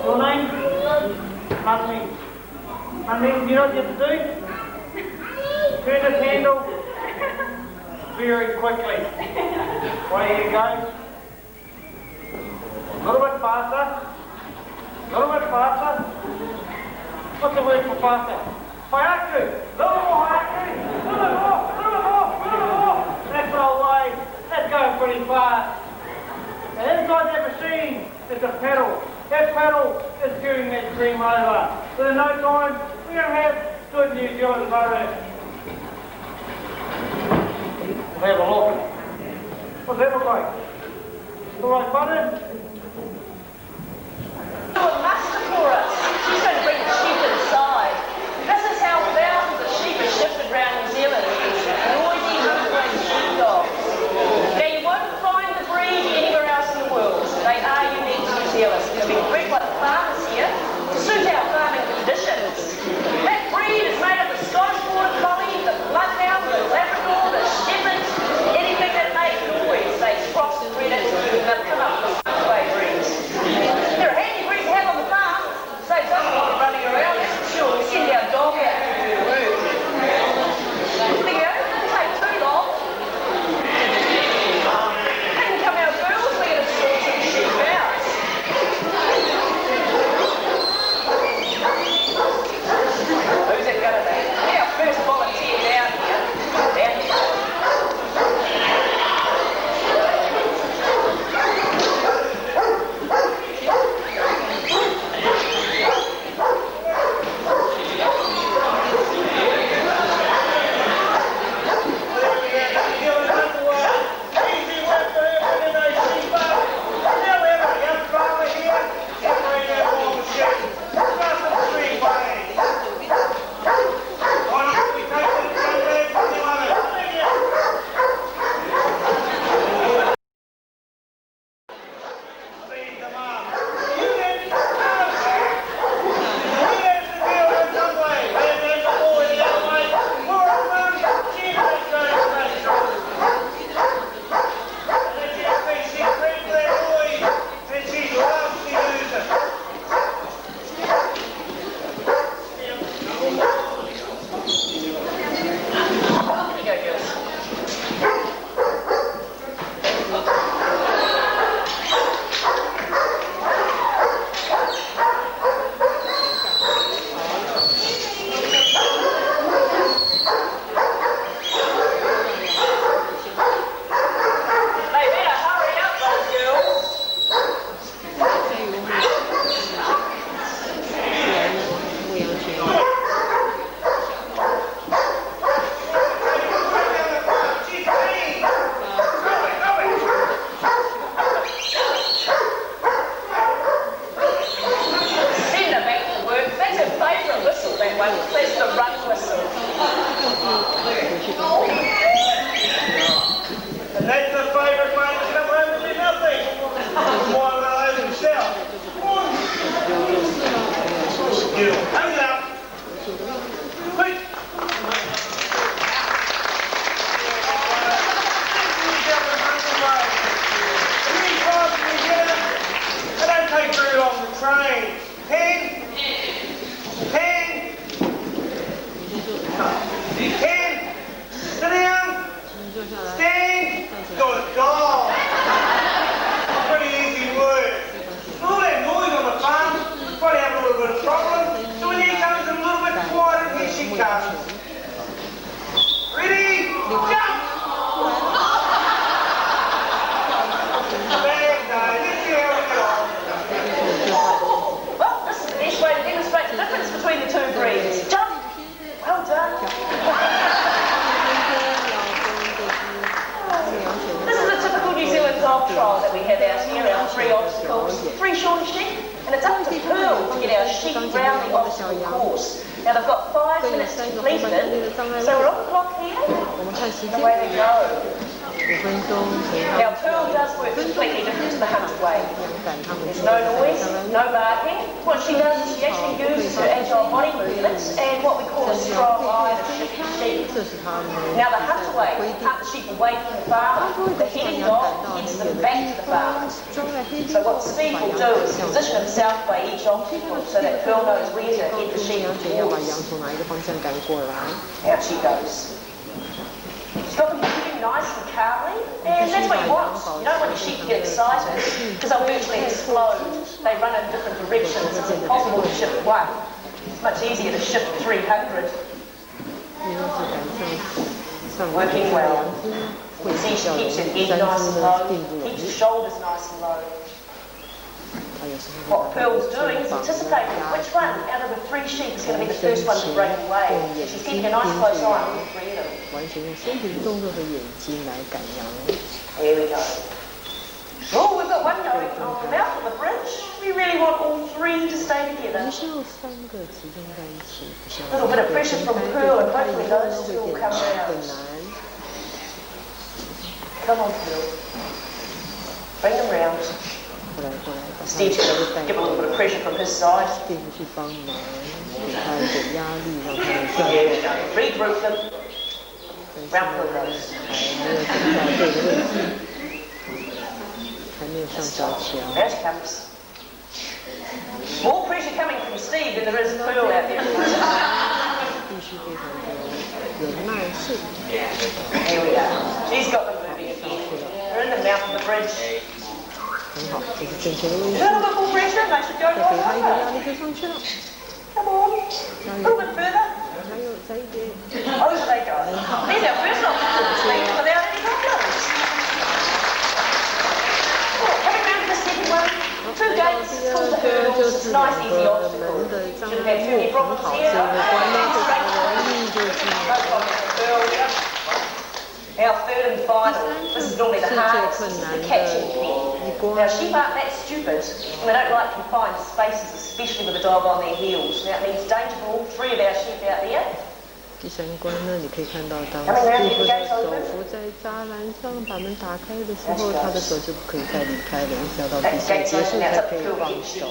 S2: Your name? Mummy. Mummy, do you know what you have to do? Turn this handle very quickly. Away you go. A little bit faster. A little bit faster. What's the word for faster? Hayaku. A little more hayaku. A little more. A little more. A little more. That's the whole way. That's going pretty fast. And inside that machine is a pedal. That pedal is carrying that cream over. So in no time, we're going to have good New Zealand butter. We'll have a look. What's that look like? All right, butter?
S4: Do a muster for us. She's going to bring the sheep inside. This is how thousands of sheep are shifted around New Zealand. Noisy, hungry sheepdogs. Now you won't find the breed anywhere else in the world. They are unique to New Zealand. It's been bred by the farmers here to suit our farming conditions. That breed is made up of Scottish Border Collie, the Bloodhound, the Labrador, the Shepherd, anything that makes noise. They cross and bred it to come up with. three obstacles, 3 shorter sheep, and it's up to Pearl to get our sheep round the obstacle course. Now they've got 5 minutes to complete it, so we're on the clock here, and away they go. Now Pearl does work completely different to the hunter way. There's no noise, no barking. What she does is she actually uses her agile body movements and what we call a strong eye to shift the sheep. Now the hunter way, hunt the sheep away from the farmer. The heading dog heads them back to the farmer. So what Steve will do is position himself by each obstacle so that Pearl knows where to head the sheep towards. Out she goes. She's got them moving nice and calmly, and that's what you want. You don't want your sheep to get excited, because they'll virtually explode. They run in different directions. It's impossible to shift one. It's much easier to shift 300. Working well. You see she keeps her head nice and low, keeps her shoulders nice and low. What Pearl's doing is anticipating which one out of the 3 sheep is going to be the first one to break away. So she's keeping a nice close eye on all 3 of them. There we go. Oh, we've got one going on the mouth of the bridge. We really want all 3 to stay together. A little bit of pressure from Pearl and hopefully those 2 will come round. Come on, Pearl. Bring them round. Steve's going to give a little bit of pressure from his side. There we go. Regroup them. Round Pearl goes. There she comes. More pressure coming from Steve than there is Pearl out there. There we go. She's got them moving again. They're in the mouth of the bridge. A little bit more pressure, they should go right over. Come on. A little bit further. Over they go. There's our first obstacle without any problems. Oh, coming round to the second one. 2 gates, called the hurdles. It's a nice, easy obstacle. Shouldn't have too many problems here. No problem. Our 3rd and final. This is normally the hardest. This is the catching pen. Now sheep aren't that stupid, and they don't like confined spaces, especially with a dog on their heels. Now it means danger for all 3 of our sheep out there.
S3: 第3关呢，你可以看到，当师傅的手扶在栅栏上，把门打开的时候，他的手就不可以再离开了，一直要到比赛结束才可以放手。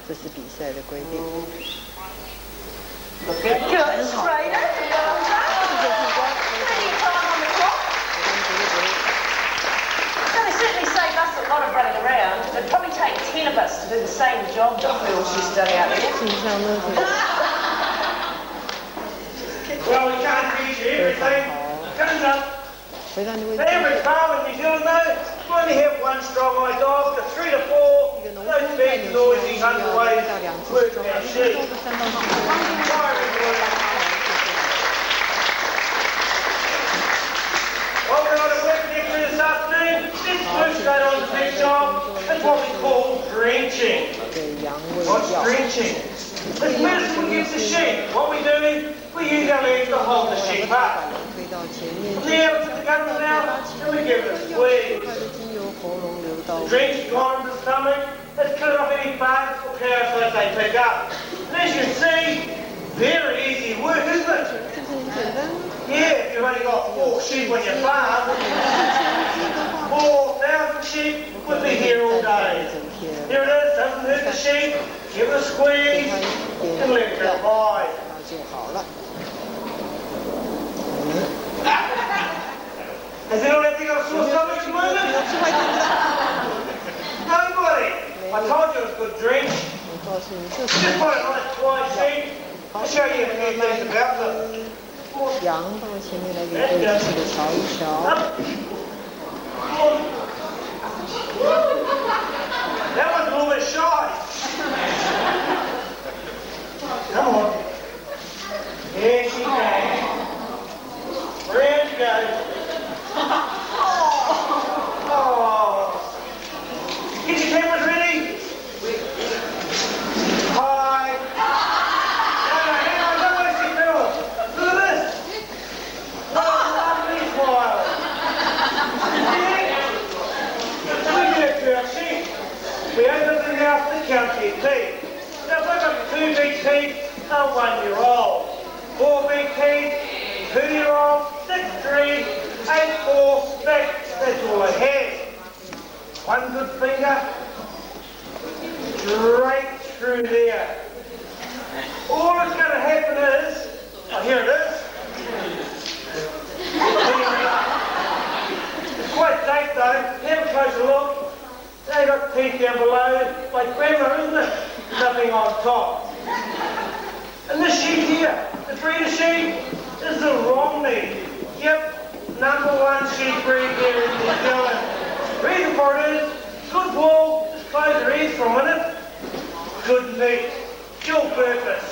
S3: 这是比赛的规定。
S4: Good, straight up. They certainly save us a lot of running around. It'd probably take 10 of us to do the same job that Pearl's just done out there.
S2: Well, we can't teach you everything. Comes up. Every farm in New Zealand, though, we only have 1 strong-eyed dog, the 3 to 4, those big, noisy, underways, work our sheep. Well, we're on a work lecture this afternoon. Let's move straight on to the next job. That's what we call drenching. What's drenching? It's medicine against the sheep. What we do is we use our legs to hold the sheep up. From there, we put the gunners out and we give it a squeeze. The drench is gone into the stomach. Let's clear off any bugs or parasites they pick up. And as you can see, very easy work, isn't it? Yeah, if you've only got 4 sheep on your farm, 4,000 sheep would be here all day. Here it is, doesn't hurt the sheep. Give it a squeeze and let it go by. Has anyone ever got a sore stomach at the moment? Nobody. I told you it was good drench. Just put it on a quiet sheep. I'll show you a few things about them.
S3: 羊到前面来给各位仔细的瞧一瞧。
S2: That one's a little bit shy. Come on. Here she goes. Round she goes. Oh. Get your cameras ready. Hi. Don't want to see Bill. Look at this. What a lovely smile. We did a count your teeth. Now, if I've got 2 big teeth, a 1-year-old. 4 big teeth, 2-year-old, 6 3, 8 4. That's all I have. 1 good finger, straight through there. All that's going to happen is, oh, here it is. It's quite deep though. Have a closer look. They've got teeth down below, like grandma, isn't it? Nothing on top. And this sheep here, the breeder sheep, is the Romney. Yep, #1 sheep breed here in New Zealand. Reason for it is, good wool, just close your ears for a minute. Good meat, dual purpose.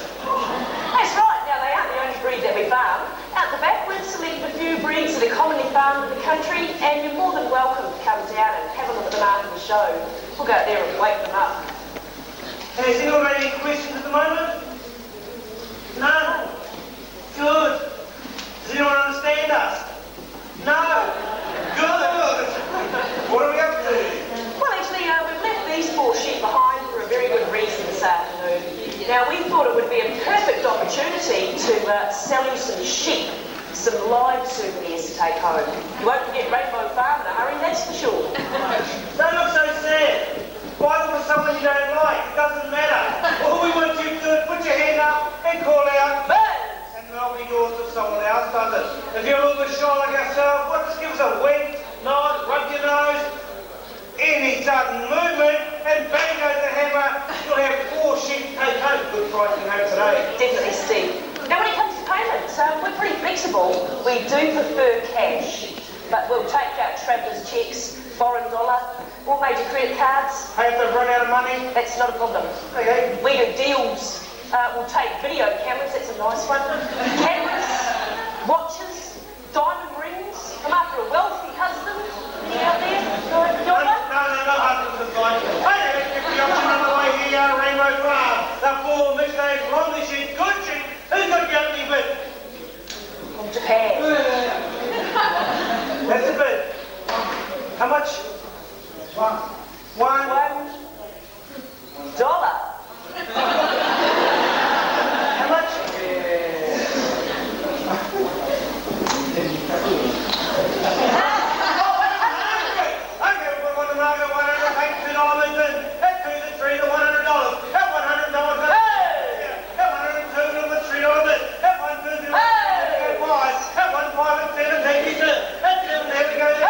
S4: That's right. Now, they aren't the only breed that we farm. Out the back, we've selected a few breeds that are commonly farmed in the country, and you're more than welcome to come down and have a look at them after the show. We'll go out there and wake them up.
S2: Hey, has anyone got any questions at the moment? None? Good. Does anyone understand us? No? Good. What are we up to?
S4: Well, actually, we've left these 4 sheep behind for a very good reason this afternoon. Now, we thought it would be a perfect opportunity to sell you some sheep, some live souvenirs to take home. You won't forget Rainbow Farm in a hurry, that's for sure.
S2: Don't look so sad. Buy them for someone you don't like. It doesn't matter. All we want you to do is put your hand up and call out, "Birds!" And they'll be yours if someone else does it. If you're a little bit shy like ourselves, well, just give us a wink, nod, rub your nose. Any sudden movement, and bang goes the hammer. You'll have 4 sheep take home. Good price you have today.
S4: Definitely, Steve. Now, when it comes to payments, we're pretty flexible. We do prefer cash, but we'll take out travellers' cheques, foreign dollar, or major credit cards.
S2: Hey, if they've run out of money?
S4: That's not a problem.
S2: Okay.
S4: We do deals. We'll take video cameras, that's a nice one. Cameras, watches, diamond rings. I'm after a wealthy husband. Any out there?
S2: No husbands and wives. Hey, give the option on the way here, Rainbow Farm. The 4 mixed-age Romney sheep, good sheep. Who's got the opening bid?
S4: From Japan.
S2: That's a bid. How much? $1. How much? Okay, we'll put on the market $100, take $2 bids in. At 2 to 3 to $100. At $100 bid. At 102 to the $3 bid. At 120 to 5. At 1.5 and 7, thank you, sir. At 7, there we go. $10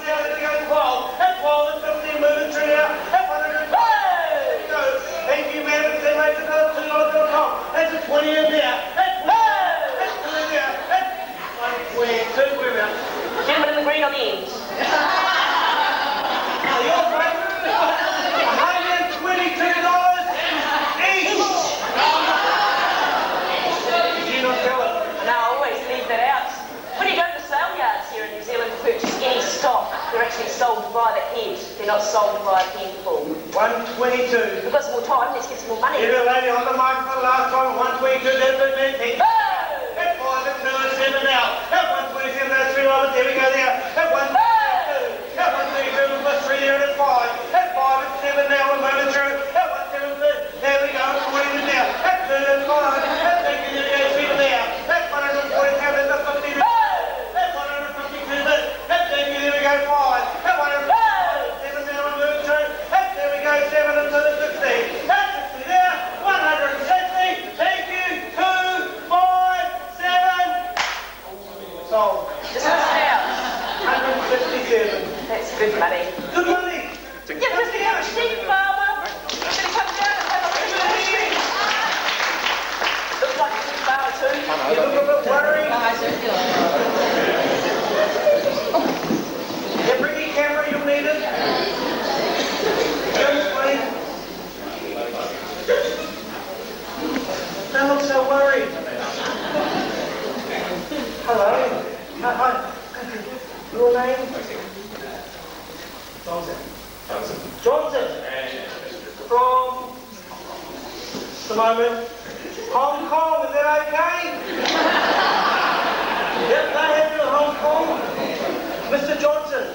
S2: out, there we go, 12. At 12 and 15, moving through now. At 100. There we go. Thank you, ma'am. It's $2.com. That's a 20 in there. That's 2 in there. That's 122. We're out.
S4: Gentleman in the green on the end.
S2: Are you all right? $122 each. Did you not tell it?
S4: No, I always leave that out. When you go to the sale yards here in New Zealand to purchase any stock, they're actually sold by the head. They're not sold by a handful.
S2: 122.
S4: We've got some more time, let's get some more money.
S2: Every lady on the market for the last time, 122, that's a big thing. At 5 and 2 and 7 now. At 127, that's $3, there we go there. At 132, at 132, plus 3 there, and at 5. At 5 and 7 now, we're moving through. At 172, there we go, 40 now. At 2 and 5, at 30, there we go, 7 now. At 147, that's a 50 there. At 152, at 30, there we go, 5. At 157 now, we're moving through. At there we go, 7 and 2 and 60. At 60 there, 160. Thank you, 2, 5, 7. Sold.
S4: Just listen out.
S2: 157.
S4: That's good money.
S2: Good money.
S4: Yeah, listen out, sheep farmer. You're going to come down and have a look at the sheep. Looks like a sheep farmer too.
S2: You look a bit worried. Yeah, bring your camera, you'll need it. Yes, please. Don't look so worried. Hello. Hi. Your name? Johnson. From the moment. Hong Kong, is that okay? Yep, they have you in Hong Kong. Mr. Johnson,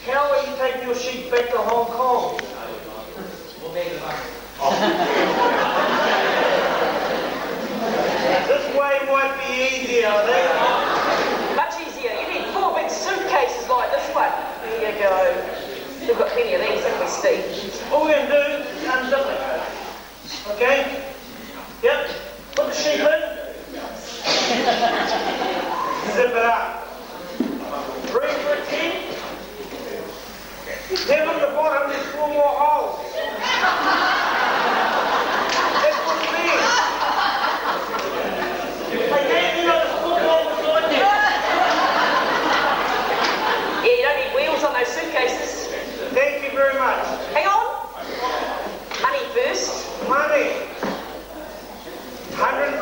S2: how are you taking your sheep back to Hong Kong? easier, I think.
S4: Much easier. You need 4 big suitcases like this one. There you go. We've got plenty of these, haven't we, Steve?
S2: All we're going to do is unzip it. Okay? Yep. Put the sheep in. Zip it up. 3 for a 10. Then on the bottom, there's 4 more holes. That's what's there. Again, you know, there's 4 more beside there.
S4: Yeah, you don't need wheels on those suitcases.
S2: Thank you very much.
S4: Hang on. Money first.
S2: Money. $165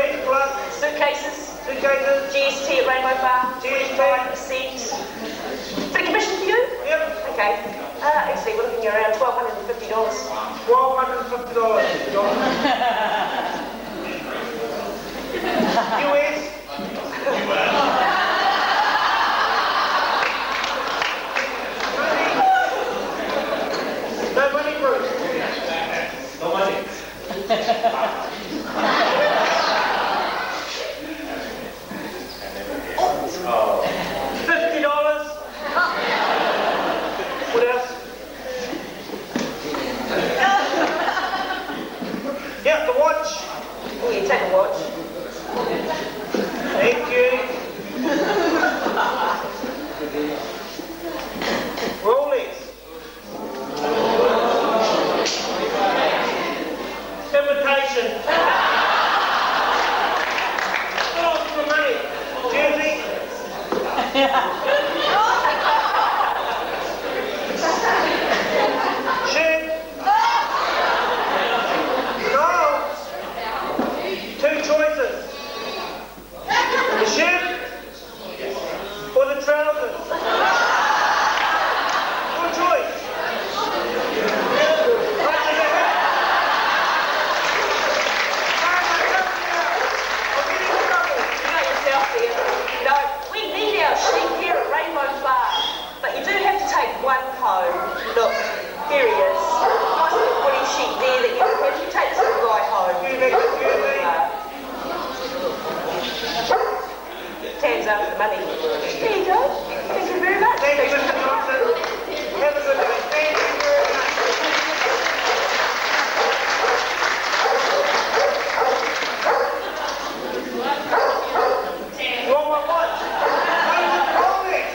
S2: each plus
S4: Suitcases.
S2: suitcases.
S4: GST at Rainbow Bar.
S2: GST.
S4: 25%. Is that commission for you?
S2: Yep.
S4: Okay. Actually, we're looking at around $1,250.
S2: $1,250. US. No money, Bruce. No money. $50. What else? Yeah, the watch.
S4: Oh, you take a watch.
S2: Thank you. Rollies. Invitation. What else for money? Jersey. Shirt. No. 2 choices. The shirt or the trousers? Good choice.
S4: We need our sheep here at Rainbow Bar, but you do have to take one home. Look, here he is. Nice little woolly sheep there that you can you take this little guy home. Hands up for the money. There you go. Thank you very much.
S2: Thank you, Mr. Johnson. Have a good day. Thank you very much. You want my watch? Rolex.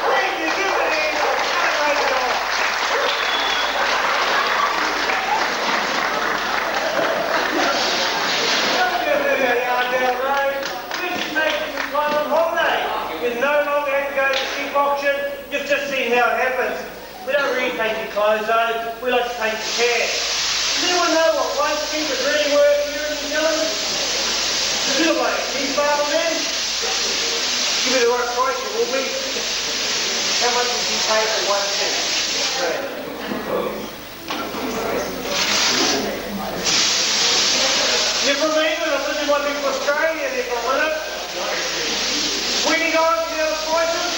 S2: Thank you. Give it in. Have a great day. Don't get rid of that yard down the road. This is making you fun on holiday. You no longer have to go to the sheep auction. You've just seen how it happens. We don't really take your clothes though. We like to take your cash. Does anyone know what Whyte sheep is really worth here in New Zealand? Who's the way? Sheep farmer man? Give me the right price, you will be. How much would you pay for 1 sheep? You're from England, I thought you might be from Australia there for a minute. $20 for the other prices?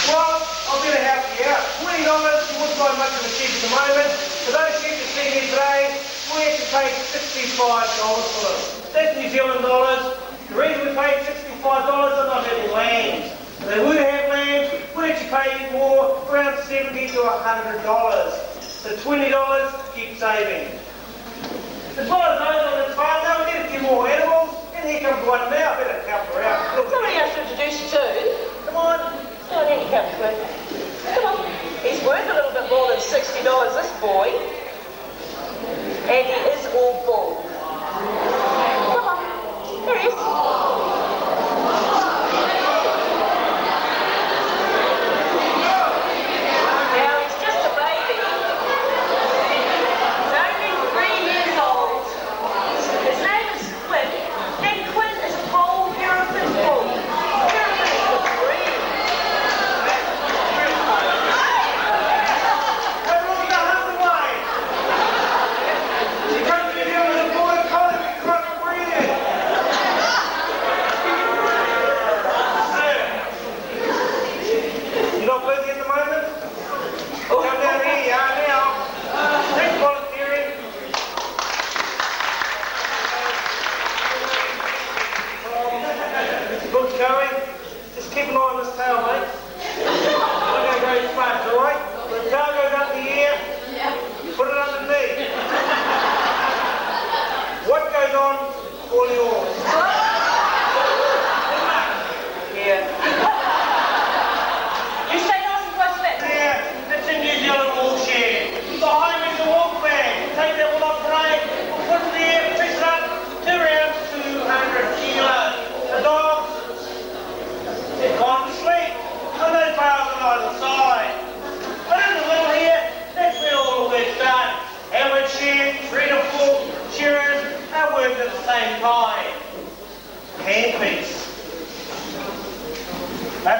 S2: Well, I'm going to help you out. $20, you wouldn't buy much of a sheep at the moment. For those sheep you see here today, we actually paid $65 for them. That's New Zealand dollars. The reason we paid $65, they're not having lambs. If they would have lambs, we'd actually pay more, around $70 to $100. So $20, keep saving. As well as those on the farm, they'll get a few more animals. And here comes one now. I better help her out. Look,
S4: Somebody else to introduce you to.
S2: come on.
S4: Come on, here you come, quick. Come on. He's worth a little bit more than $60, this boy. And he is all bull. Come on. There he is. Now, he's just a baby. He's only 3 years old. His name is Quinn. And Quinn is a whole Hereford bull. Hereford is the breed.
S2: Everyone go home away.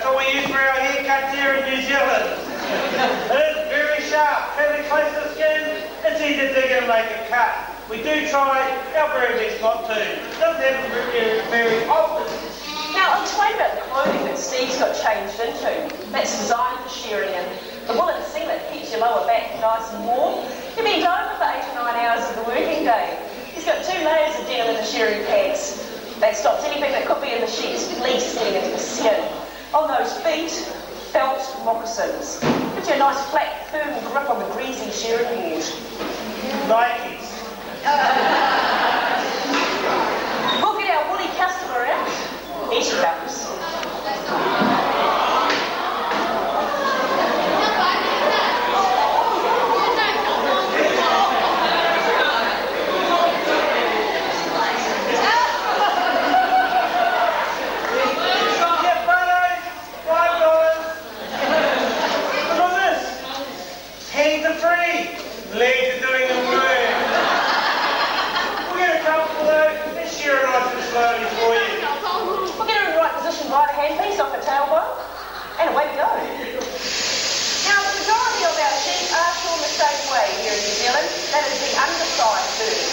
S2: That's what we use for our haircuts here in New Zealand. It is very sharp. Fairly close to the skin, it's easy to dig in and make a cut. We do try our very best not to. It doesn't happen very often.
S4: Now, I'll explain about the clothing that Steve's got changed into. That's designed for shearing, and the woolen singlet keeps your lower back nice and warm. You bend over for 8 to 9 hours of the working day. He's got 2 layers of denim in the shearing pads. That stops anything that could be in the sheets, fleece getting into the skin. On those feet, felt moccasins. Gives you a nice flat, firm grip on the greasy shearing board.
S2: Nikes.
S4: We'll get our woolly customer out. Here she comes.
S2: Legs are doing the work. We're going to come below. Let's shear it nice and slowly for you.
S4: We'll get her in the right position by the handpiece off the tailbone, and away we go. Now, the majority of our sheep are shorn the same way here in New Zealand. That is the underside bird.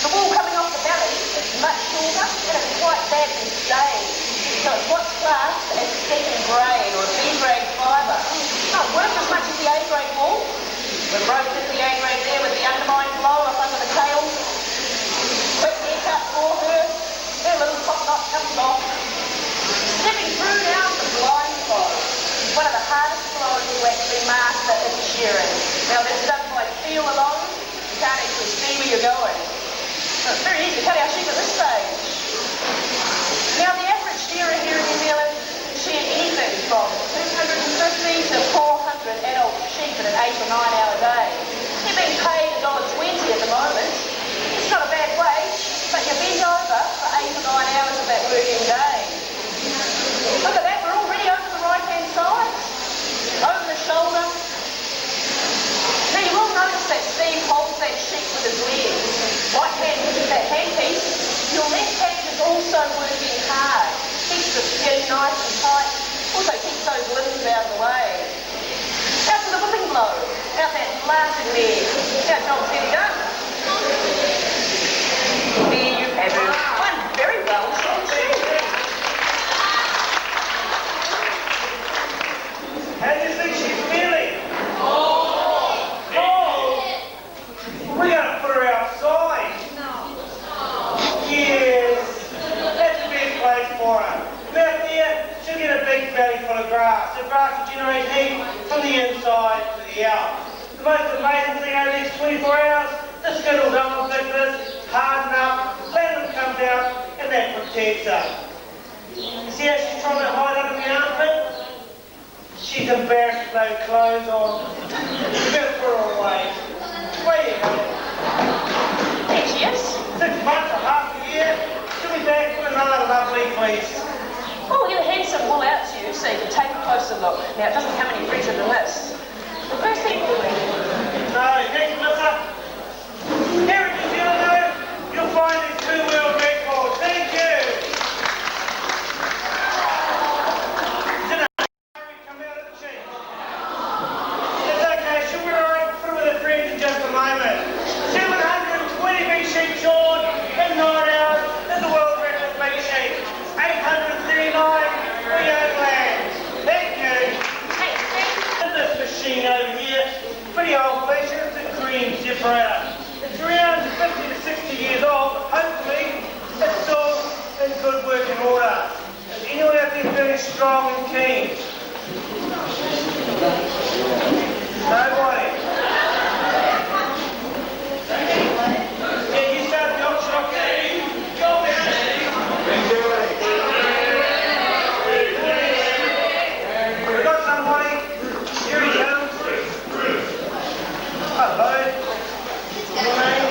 S4: The wool coming off the belly is much shorter and it's quite badly stained. So it's what's classed as second grade or a B grade fibre. Not worth as much as the A grade wool. We've broken into the A grade there with the undermine blow up under the tail. Quick haircut for her. Her little top knot comes off. Stepping through now the blind flow. One of the hardest flows to actually master in shearing. Now this is done by feel alone. You can't actually see where you're going. So it's very easy to cut our sheep at this stage. Now the average shearer here in New Zealand sheared anything from 250 to 400 adult sheep in an 8 or 9 hour day. You're being paid $1.20 at the moment. It's not a bad wage, but you're bent over for 8 or 9 hours of that working day. Look at that, we're already over the right hand side, over the shoulder. Now you will notice that Steve holds that sheep with his legs. Right hand with that handpiece. Your left hand is also working hard. Keeps the skin nice and tight. Also keeps those limbs out of the way. Out to the whipping blow. Out that blasted leg. Now John's nearly done. There you have it. One very well shot sheep.
S2: How do you think she's feeling? We're going to put her outside. Yes. That's the best place for her. Out there, she'll get a big belly full of grass. The grass will generate heat from the inside to the out. The most amazing thing over the next 24 hours, the skin will double like this, harden up, platinum comes out, and that protects her. You see how she's trying to hide under the armpit? She's embarrassed with those clothes on. You better put her away. Where you go?
S4: There she is.
S2: 6 months or half a year, she'll be back with another lovely fleece.
S4: Well, we're going to hand some wool out to you so you can take a closer look. Now, it doesn't come any freezer than this. The first thing we'll do...
S2: No, thanks, Melissa. Here in New Zealand, though, you'll find these 2 world records. Thank you. Come out of the cheek. It's okay, she'll be alright through with her friends in just a moment. 720 big sheep shorn in 9 hours is the world record big sheep. 839 for young lads. Thank you. This machine over here, pretty old fashioned, it's a cream separator. It's around 50 to 60 years old, but hopefully it's still in good working order. Is anyone out there feeling strong and keen? Nobody. Yeah, you start the auction off there. Go there. We've got somebody. Here he comes. Hello. Your name?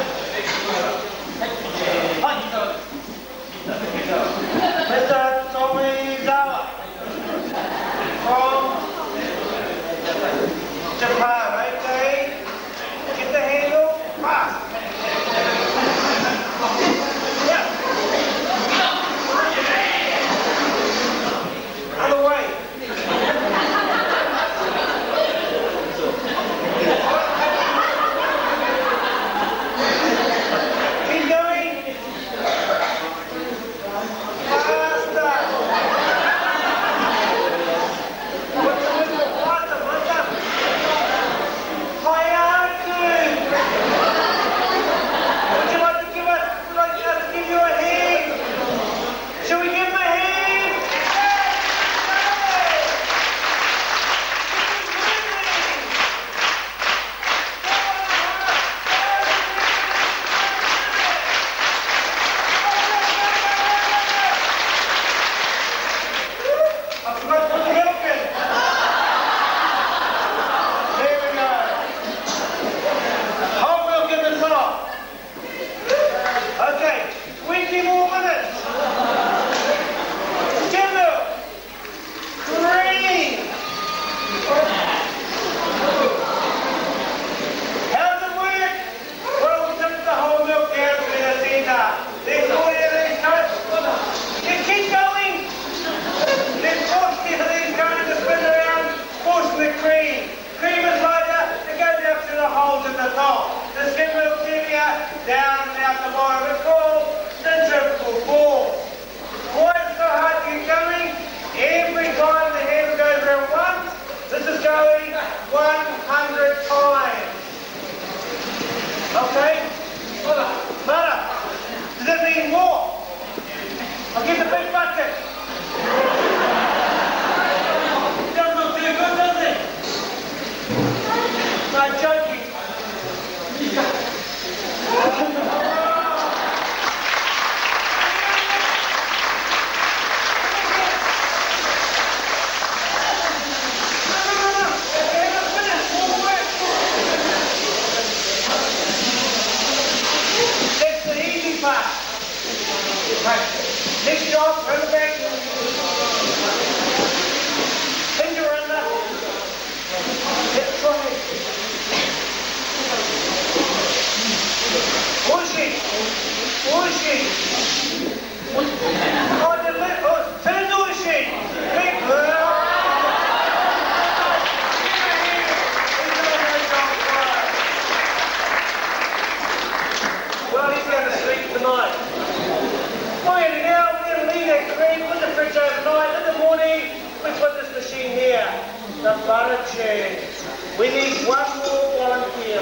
S2: Mr. Tommy Zawa. say 100 times. Okay? Butter. Does that mean more? I'll give the big bucket. Doesn't look too good, does it? No, I'm joking. That's the easy part. Next job, run the back. Finger under. Let's try it. Push it. Push it. Oh, the lip. Oh, finish it. Big well, he's going to sleep tonight. Wait now, we're going to leave that cream, put the fridge overnight. In the morning, we put this machine here. The butter churn. We need one more volunteer.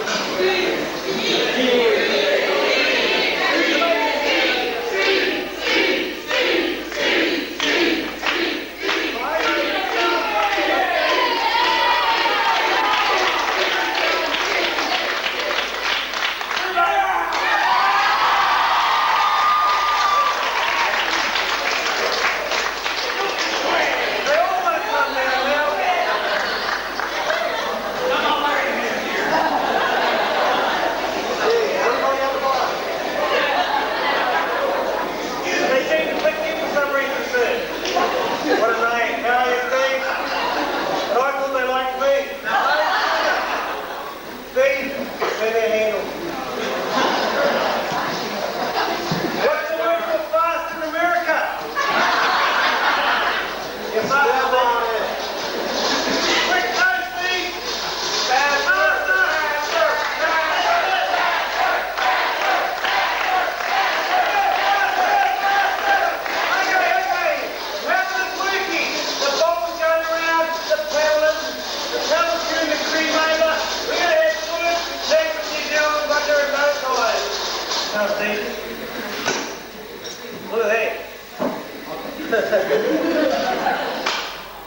S2: Look at that.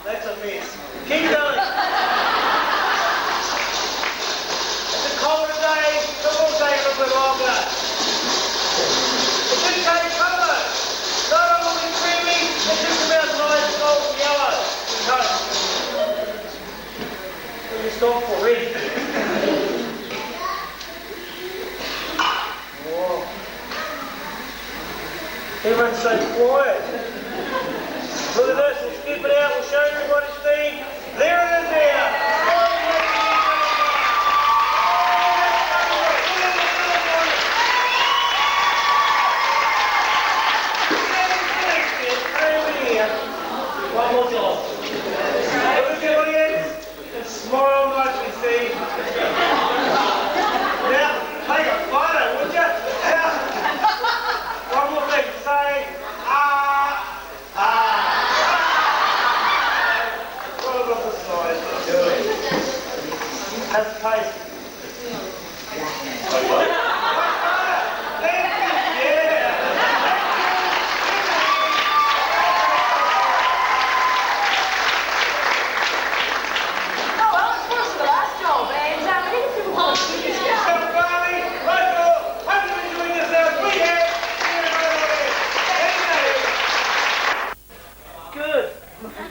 S2: That's a mess. Keep going. It's a colder day. It will take a little bit longer. It didn't take colour. Not only creamy, it's just about nice golden yellow. Let me stop for red. Everyone's so quiet. Look at this, we'll skip it out, we'll show everybody Steve. There it is there. Over here. One more job. Look at the audience and smile nicely, Steve. Now, take a photo, would you? One more thing, say, What about the size? Has taste.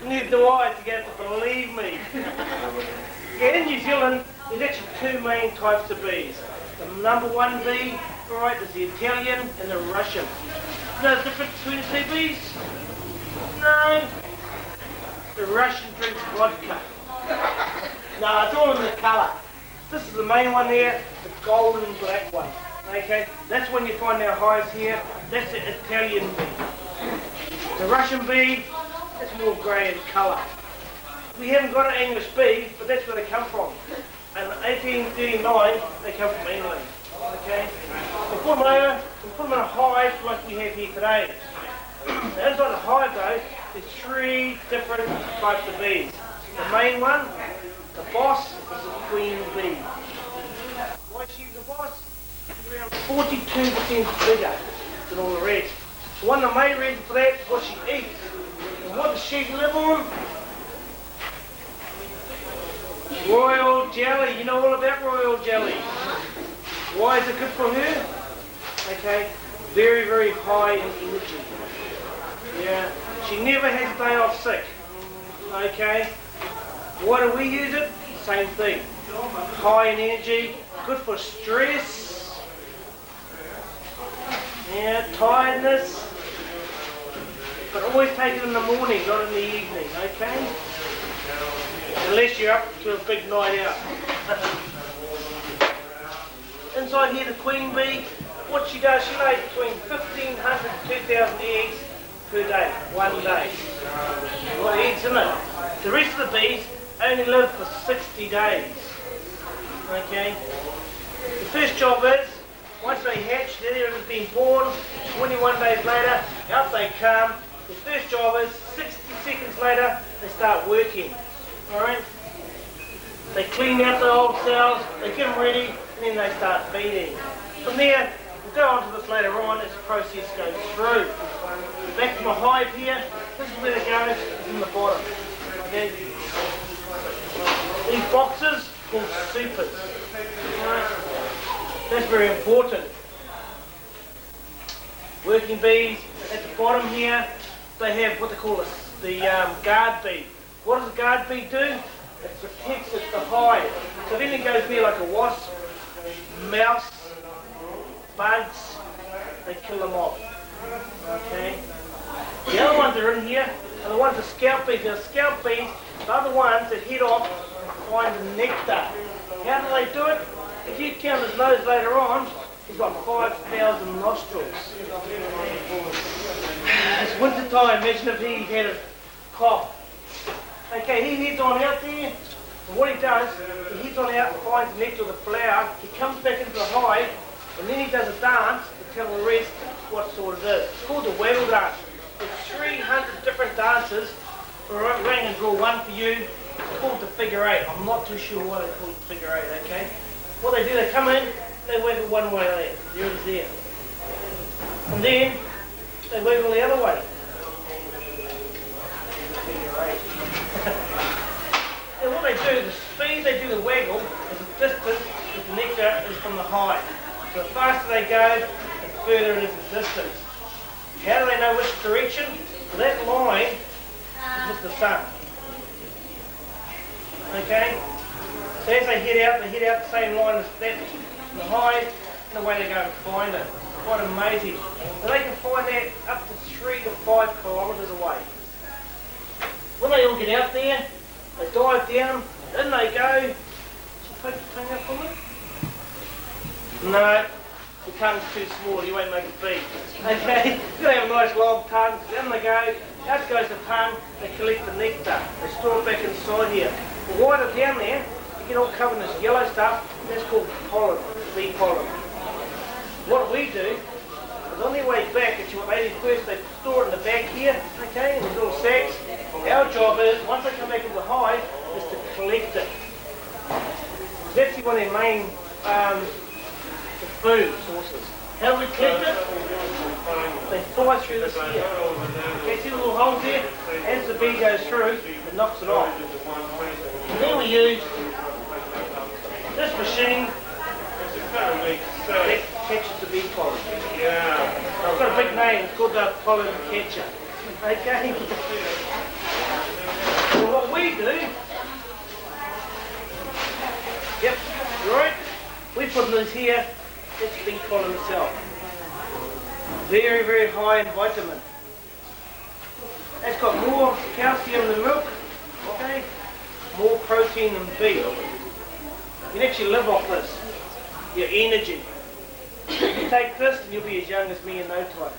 S2: Neither do I, to get to believe me. In New Zealand, there's actually two main types of bees. The number one bee, alright, is the Italian and the Russian. You know the difference between the two bees? No. The Russian drinks vodka. No, it's all in the colour. This is the main one here, the golden and black one. Okay, that's when you find our hives here. That's the Italian bee. The Russian bee, it's more grey in colour. We haven't got an English bee, but that's where they come from. And in 1839, they come from England. Okay? We put them over, we put them in a hive like we have here today. Now, inside the hive though, there's three different types of bees. The main one, the boss is the queen bee. Why she's the boss? She's around 42% bigger than all the rest. One of the main reasons for that is what she eats. And what does she live on? Royal jelly. You know all about royal jelly. Why is it good for her? Okay, very, very high in energy. Yeah, she never has a day off sick. Okay, why do we use it? Same thing. High in energy, good for stress. Yeah, tiredness. But always take it in the morning, not in the evening, okay? Unless you're up to a big night out. Inside here, the queen bee, what she does, she lays between 1,500 and 2,000 eggs per day, one day. A lot of eggs, isn't it? The rest of the bees only live for 60 days. Okay? The first job is, once they hatch, they're being born, 21 days later, out they come. The first job is, 60 seconds later, they start working. Alright? They clean out the old cells, they get them ready, and then they start feeding. From there, we'll go on to this later on as the process goes through. Back to my hive here, this is where it goes, it's in the bottom. Okay? These boxes called supers. Right? That's very important. Working bees at the bottom here, they have what they call the guard bee. What does the guard bee do? It protects the hive. So if anything goes there like a wasp, mouse, bugs, they kill them off. Okay? The other ones that are in here are the ones that scout bees. Now scout bees are the ones that head off and find the nectar. How do they do it? If you count his nose later on, he's got 5,000 nostrils. It's winter time, imagine if he had a cough. Okay, he heads on out there, and what he does, he heads on out and finds the nectar of the flower, he comes back into the hive, and then he does a dance to tell the rest what sort it is. It's called the waggle dance. There's 300 different dances. Alright, we're going to draw one for you. It's called the figure eight. I'm not too sure why they call it the figure eight, okay? What they do, they come in, they wiggle one way there. There it is there. And then, they wiggle the other way. Figure eight. And what they do, the speed they do the waggle is the distance that the nectar is from the hive. So the faster they go, the further it is in distance. How do they know which direction? Well, that line is with the sun. Okay? So as they head out the same line as that from the hive, and away they go and find it. Quite amazing. So they can find that up to 3 to 5 kilometres away. When they all get out there, they dive down, in they go. Should you poke your tongue up for me? No, the tongue's too small, you won't make a beat. Okay, you've got to have a nice long tongue. In they go, out goes the tongue, they collect the nectar. They store it back inside here. But while they're down there, you get all covered in this yellow stuff, that's called pollen, bee pollen. What we do is on their way back, actually what they do first, they store it in the back here, okay, in these little sacks. Our job is, once they come back into the hive, is to collect it. It's actually one of their main food sources. How do we collect it? They fly through this here. Okay, see the little holes there? As the bee goes through, it knocks it off. And then we use this machine that catches the bee pollen. It's got a big name, it's called the pollen catcher. Okay? So what we do, yep, right, we put this here, it's bee pollen itself. Very, very high in vitamin. It's got more calcium than milk, okay? More protein than beef. You can actually live off this, your energy. You take this and you'll be as young as me in no time.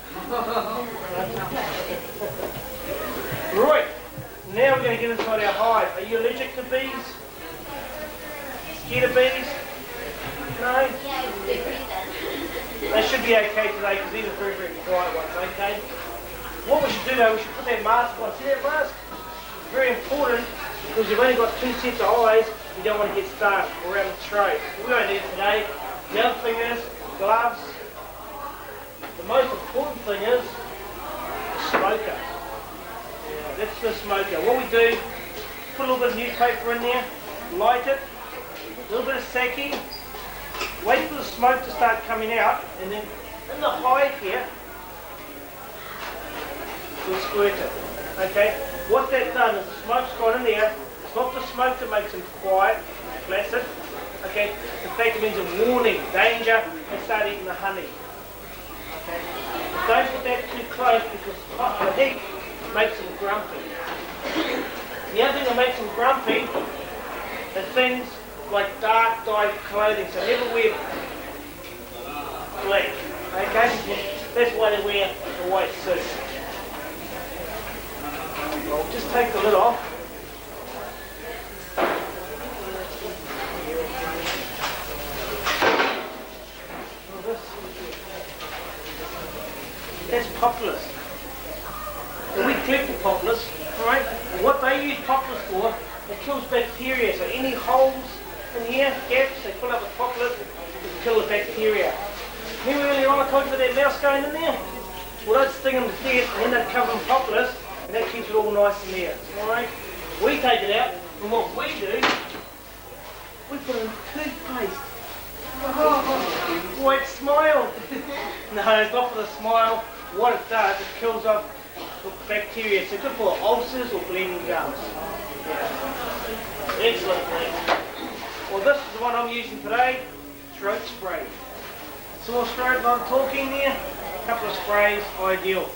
S2: Right, now we're going to get inside our hive. Are you allergic to bees? Scared of bees? No? They should be okay today because these are very, very quiet ones, okay? What we should do though, we should put that mask on. See that mask? It's very important because you've only got 2 sets of eyes You don't want to get stuck around the throat. We don't need it today. The other thing is gloves. The most important thing is the smoker. Yeah, that's the smoker. What we do, put a little bit of newspaper in there, light it, a little bit of sake, wait for the smoke to start coming out, and then in the hide here, we'll squirt it. Okay? What that's done is the smoke's gone in there. It's not the smoke that makes them quiet, placid. Okay? In fact, it means a warning, danger, and start eating the honey. Okay? Don't put that too close because the heat makes them grumpy. The other thing that makes them grumpy is things like dark dyed clothing. So never wear black. Okay? That's why they wear the white suit. I'll just take the lid off. That's poplars. And we collect the poplars, right? And what they use poplars for, it kills bacteria. So any holes in here, gaps, they fill up with poplars to kill the bacteria. Remember earlier on I told you about that mouse going in there? Well, they'd sting them to death and then they'd cover them poplars and that keeps it all nice in there. Alright? We take it out and what we do, we put it in toothpaste. Whyte smile. No, it's not for the smile. What it does, it kills off bacteria. So good for ulcers or bleeding gums. Yeah. Excellent thing. Well, this is the one I'm using today. Throat spray. Sore throat, not talking there. A couple of sprays, ideal.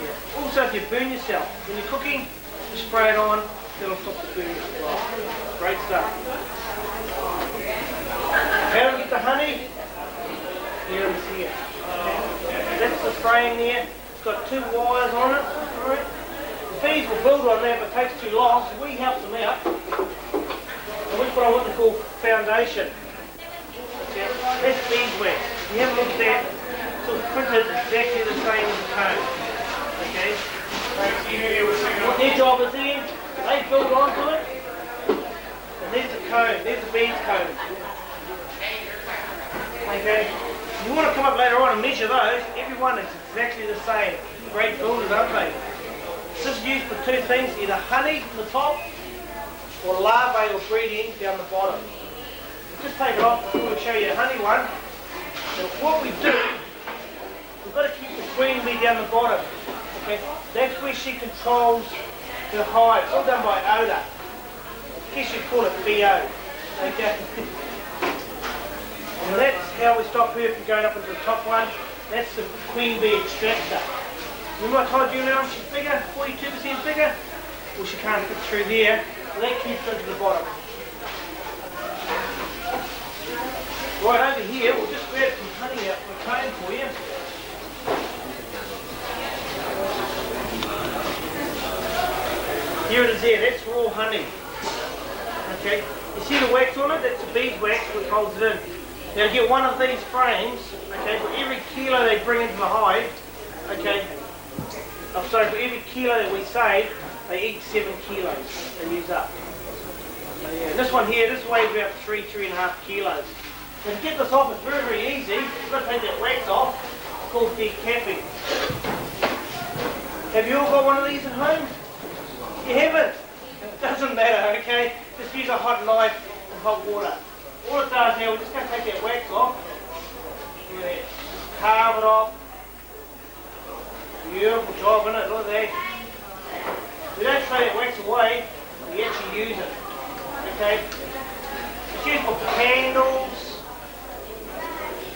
S2: Yeah. Also, if you burn yourself when you're cooking, just spray it on. That'll stop the burn. Great stuff. How do we get the honey? Here it is here. That's the spraying there. It's got 2 wires on it. Right. The bees will build on that, but it takes too long, so we help them out. And we put on what they call foundation. Okay. That's beeswax. You have a look at that. It's sort of printed exactly the same as the cone. Okay. What their job is then, they build onto it. And there's the cone. There's the bee's cone. Okay. You want to come up later on and measure those. Every one is exactly the same. Great builders, aren't they? This is used for 2 things, either honey from the top or larvae or breeding down the bottom. Just take it off before we show you the honey one. So what we do, we've got to keep the queen bee down the bottom. Okay? That's where she controls her hive. It's all done by odour. I guess you'd call it BO. Okay? And that's how we stop her from going up into the top one. That's the queen bee extractor. Remember I told you now she's bigger, 42% bigger? Well, she can't fit through there, so that keeps her to the bottom. Right over here, we'll just grab some honey out from the comb for you. Here it is there, that's raw honey. Okay, you see the wax on it? That's the beeswax which holds it in. Now to get one of these frames, okay, for every kilo they bring into the hive, okay, for every kilo that we save, they eat 7 kilos they use up. So yeah, this one here, this weighs about 3.5 kilos. Now to get this off, it's very, very easy. You've got to take that wax off. It's called decapping. Have you all got one of these at home? You haven't? It doesn't matter, okay? Just use a hot knife and hot water. All it does now, we're just going to take that wax off. Look at that. Carve it off. Beautiful job, isn't it? Look at that. We don't throw that wax away, we actually use it. Okay? It's used for candles,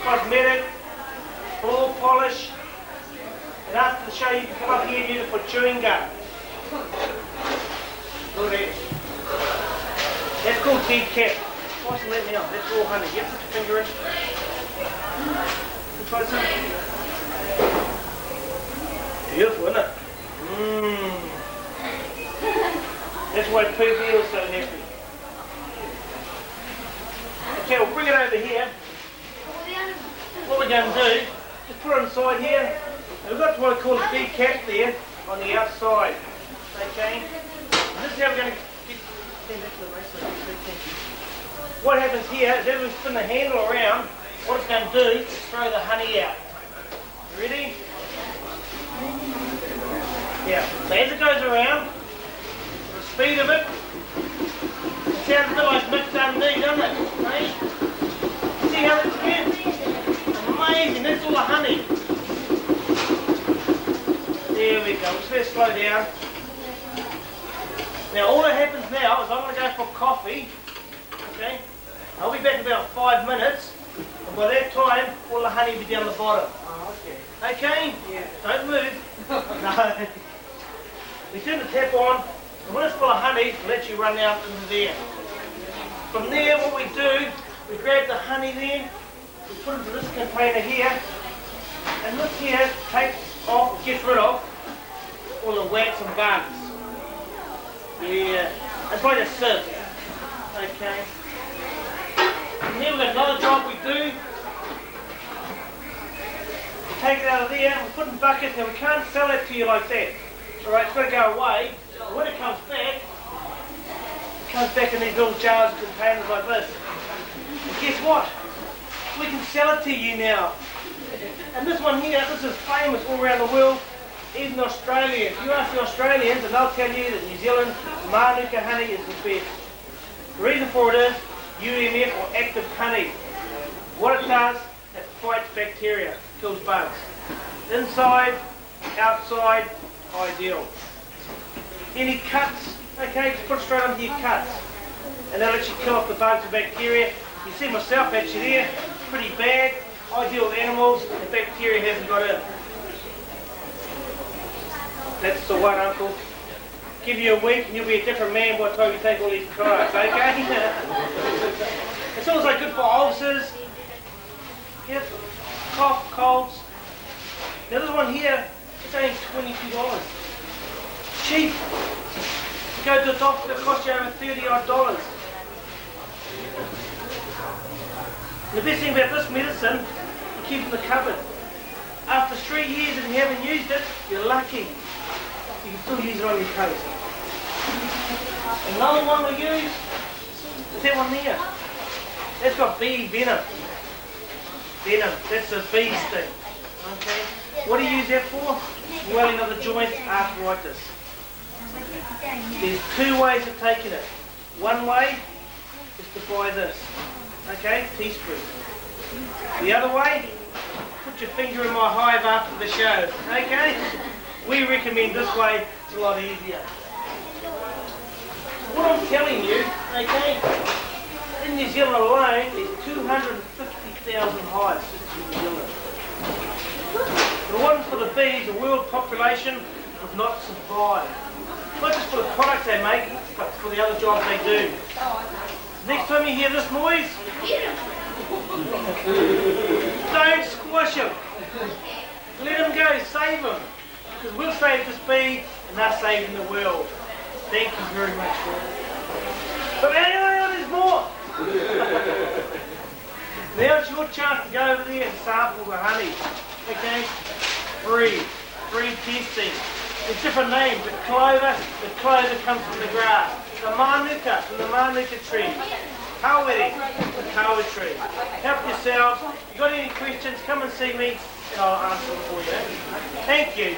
S2: cosmetic, floor polish, and after the show you can come up here and use it for chewing gum. Look at that. That's called decap. Nice and let now. That's raw honey. Yep, put your finger in. Try some. Beautiful, isn't it? That's why Pooh feels so happy. Okay, we'll bring it over here. What we're going to do, just put it inside here. And we've got what I call a decap there on the outside. Okay? And this is how we're going to What happens here is as we spin the handle around, what it's going to do is throw the honey out. You ready? Yeah. So as it goes around, the speed of it, it sounds a bit like mixed underneath, doesn't it? Hey? See how it's good? Amazing, that's all the honey. There we go, just let it slow down. Now all that happens now is I'm going to go for coffee. Okay? I'll be back in about 5 minutes, and by that time all the honey will be down the bottom.
S5: Oh, okay.
S2: Okay?
S5: Yeah.
S2: Don't move. No. We turn the tap on, and when it's full of honey, it lets you run out into there. From there, what we do, we grab the honey there, we put it into this container here, and this here takes off, gets rid of all the wax and bugs. Yeah, that's like a sieve. Okay. And then we've got another job we do. We take it out of there and we put it in buckets. Now we can't sell it to you like that. Alright, it's got to go away. When it comes back in these little jars and containers like this. And guess what? We can sell it to you now. And this one here, this is famous all around the world, even Australia. If you ask the Australians, and they'll tell you that New Zealand Manuka honey is the best. The reason for it is UMF or active honey. What it does, it fights bacteria, kills bugs. Inside, outside, ideal. Any cuts, okay, just put it straight onto your cuts. And that'll let you kill off the bugs and bacteria. You see myself actually there, pretty bad. Ideal with animals, the bacteria hasn't got in. That's the one, Uncle. Give you a week and you'll be a different man by the time you take all these trials, okay? It's also good for ulcers. Yep. Cough, colds. Now this one here, it's only $22. Cheap. You go to the doctor, it costs you over $30 odd. The best thing about this medicine, you keep it in the cupboard. After 3 years and you haven't used it, you're lucky. You can still use it on your toast. Another one we use is that one there. That's got bee venom. Venom, that's a bee sting. Okay. What do you use that for? Swelling of the joints, arthritis. There's 2 ways of taking it. One way is to buy this. Okay, teaspoon. The other way, put your finger in my hive after the show. Okay? We recommend this way, it's a lot easier. What I'm telling you, okay, in New Zealand alone, there's 250,000 hives just in New Zealand. The one for the bees, the world population would not survive. Not just for the products they make, but for the other jobs they do. Next time you hear this noise, don't squash them. Let them go, save them. Because we'll save this bee and they're saving the world. Thank you very much for it. But anyway, there's more. Now it's your chance to go over there and sample the honey. Okay? Free testing. There's different names. The clover comes from the grass. The manuka from the manuka tree. Kawere, the kawa tree. Help yourselves. If you've got any questions, come and see me and I'll answer them for you. Thank you.